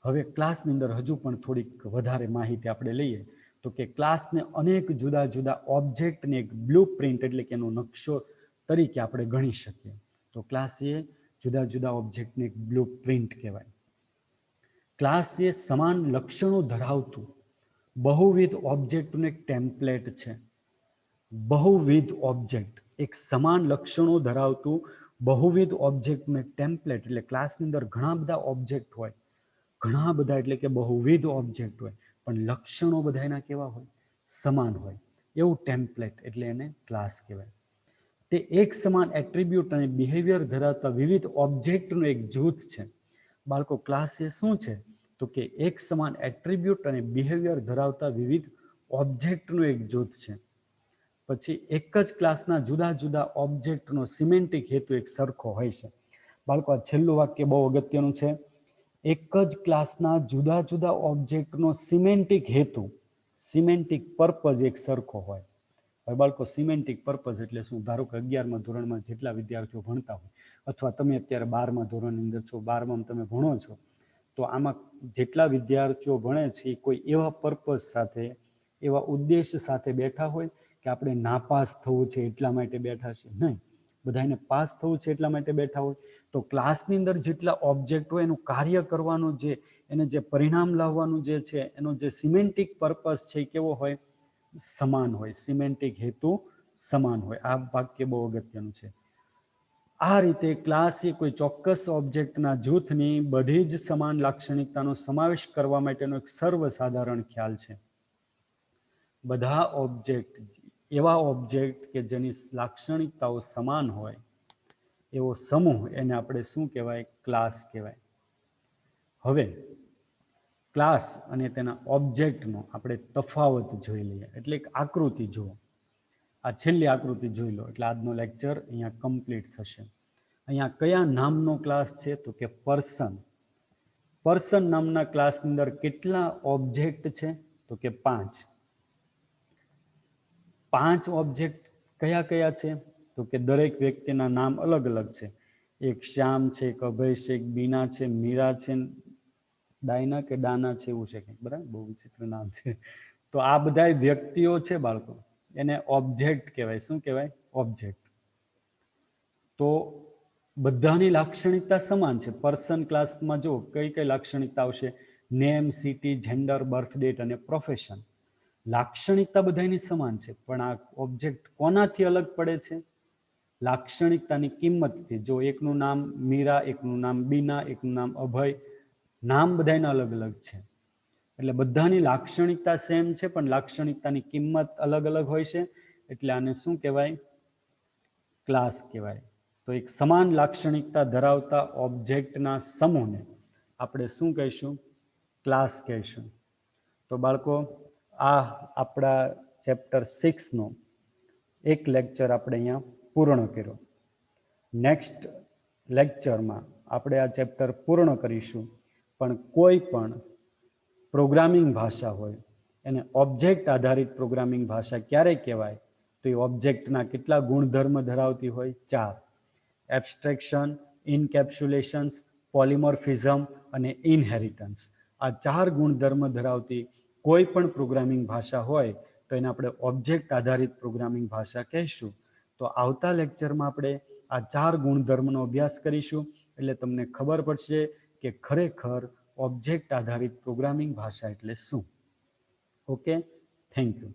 હવે ક્લાસની અંદર હજુ પણ થોડીક વધારે માહિતી આપણે લઈએ તો કે ક્લાસને અનેક જુદા જુદા ઓબ્જેક્ટને એક બ્લુ પ્રિન્ટ એટલે કે એનો નકશો તરીકે આપણે ગણી શકીએ. તો ક્લાસ એ જુદા જુદા ઓબ્જેક્ટને એક બ્લુ પ્રિન્ટ કહેવાય. ક્લાસ એ સમાન લક્ષણો ધરાવતું બહુવિધ ઓબ્જેક્ટનું એક ટેમ્પલેટ છે. બહુવિધ ઓબ્જેક્ટ, એક સમાન લક્ષણો ધરાવતું બહુવિધ ઓબ્જેક્ટનું એક ટેમ્પલેટ, એટલે ક્લાસની અંદર ઘણા બધા ઓબ્જેક્ટ હોય, ઘણા બધા એટલે કે બહુવિધ ઓબ્જેક્ટ હોય, પણ લક્ષણો બધાના કેવા હોય? સમાન હોય. એવું ટેમ્પલેટ એટલે એને ક્લાસ કહેવાય. તે એક સમાન એટ્રીબ્યુટ અને બિહેવિયર ધરાવતા વિવિધ ઓબ્જેક્ટનું એક જૂથ છે. બાળકો, ક્લાસ એ શું છે? તો કે એક સમાન એટ્રીબ્યુટ અને બિહેવિયર ધરાવતા વિવિધ ઓબ્જેક્ટનું એક જૂથ છે. પછી એક જ ક્લાસના જુદા જુદા ઓબ્જેક્ટનો સિમેન્ટિક હેતુ એક સરખો હોય છે. બાળકો, આ છેલ્લું વાક્ય બહુ અગત્યનું છે. એક જ ક્લાસના જુદા જુદા ઓબ્જેક્ટનો સિમેન્ટિક હેતુ, સિમેન્ટિક પર્પઝ એક સરખો હોય. હવે બાળકો, સિમેન્ટિક પર્પઝ એટલે શું? ધારો કે 11મા ધોરણમાં જેટલા વિદ્યાર્થીઓ ભણતા હોય, અથવા તમે અત્યારે 12મા ધોરણની અંદર છો, 12માં તમે ભણો છો, તો આમાં જેટલા વિદ્યાર્થીઓ ભણે છે એ કોઈ એવા પર્પઝ સાથે, એવા ઉદ્દેશ સાથે બેઠા હોય કે આપણે નાપાસ થવું છે એટલા માટે બેઠા છે? નહીં. બધાને પાસ થવું છે એટલા માટે બેઠા હોય. તો ક્લાસની અંદર જેટલા ઓબ્જેક્ટ હોય એનું કાર્ય કરવાનું, જે એને જે પરિણામ લાવવાનું જે છે, એનો જે સિમેન્ટિક પર્પઝ છે એ કેવો હોય? સમાન હોય. સિમેન્ટિક હેતુ સમાન હોય. આ વાક્ય બહુ અગત્યનું છે. આ રીતે ક્લાસ એ કોઈ ચોક્કસ ઓબ્જેક્ટના જૂથની બધી જ સમાન લાક્ષણિકતાનો સમાવેશ કરવા માટેનો એક સર્વસાધારણ ખ્યાલ છે. બધા ઓબ્જેક્ટ, એવા ઓબ્જેક્ટ કે જેની લાક્ષણિકતાઓ સમાન હોય એવો સમૂહ, એને આપણે શું કહેવાય? ક્લાસ કહેવાય. હવે ક્લાસ અને તેના ઓબ્જેક્ટનો આપણે તફાવત જોઈ લઈએ, એટલે એક આકૃતિ જુઓ. આ છેલ્લી આકૃતિ જોઈ લો એટલે આજનો લેક્ચર અહીંયા કમ્પ્લીટ થશે. અહીંયા કયા નામનો ક્લાસ છે? તો કે પર્સન. પર્સન નામના ક્લાસની અંદર કેટલા ઓબ્જેક્ટ છે? તો કે 5. 5 ઓબ્જેક્ટ કયા કયા છે? તો કે દરેક વ્યક્તિના નામ અલગ અલગ છે. એક શ્યામ છે, એક અભય છે, એક બીના છે, મીરા છે, ડાયના કે ડાના છે, એવું છે કંઈક, બરાબર? બહુ વિચિત્ર નામ છે. તો આ બધા વ્યક્તિઓ છે બાળકો, એને ઓબ્જેક્ટ કહેવાય. શું કહેવાય? ઓબ્જેક્ટ. તો બધાની લાક્ષણિકતા સમાન છે. પર્સન ક્લાસમાં જો કઈ કઈ લાક્ષણિકતા આવશે? Name, city, gender, birth date અને પ્રોફેશન. લાક્ષણિકતા બધાની સમાન છે, પણ આ ઓબ્જેક્ટ કોનાથી અલગ પડે છે? લાક્ષણિકતાની કિંમતથી. જો એકનું નામ મીરા, એકનું નામ બીના, એકનું નામ અભય, નામ બધાના અલગ અલગ છે. એટલે બધાની લાક્ષણિકતા સેમ છે, પણ લાક્ષણિકતાની કિંમત અલગ અલગ હોય છે. એટલે આને શું કહેવાય? ક્લાસ કહેવાય. તો એક સમાન લાક્ષણિકતા ધરાવતા ઓબ્જેક્ટના સમૂહને આપણે શું કહીશું? ક્લાસ કહીશું. તો બાળકો, આ આપણા ચેપ્ટર 6નો એક લેક્ચર આપણે અહીંયા પૂર્ણ કર્યો. નેક્સ્ટ લેક્ચરમાં આપણે આ ચેપ્ટર પૂર્ણ કરીશું. પણ કોઈ પણ પ્રોગ્રામિંગ ભાષા હોય એને ઓબ્જેક્ટ આધારિત પ્રોગ્રામિંગ ભાષા ક્યારે કહેવાય? તો એ ઓબ્જેક્ટના કેટલા ગુણધર્મ ધરાવતી હોય? 4. એબ્સ્ટ્રેક્શન, ઇનકેપ્સ્યુલેશન્સ, પોલિમોર્ફિઝમ અને ઇનહેરિટન્સ. આ 4 ગુણધર્મ ધરાવતી કોઈ પણ પ્રોગ્રામિંગ ભાષા હોય તો એને આપણે ઓબ્જેક્ટ આધારિત પ્રોગ્રામિંગ ભાષા કહીશું. તો આવતા લેક્ચરમાં આપણે આ 4 ગુણધર્મનો અભ્યાસ કરીશું. એટલે તમને ખબર પડશે કે ખરેખર ઓબ્જેક્ટ આધારિત પ્રોગ્રામિંગ ભાષા એટલે શું. Okay, thank you.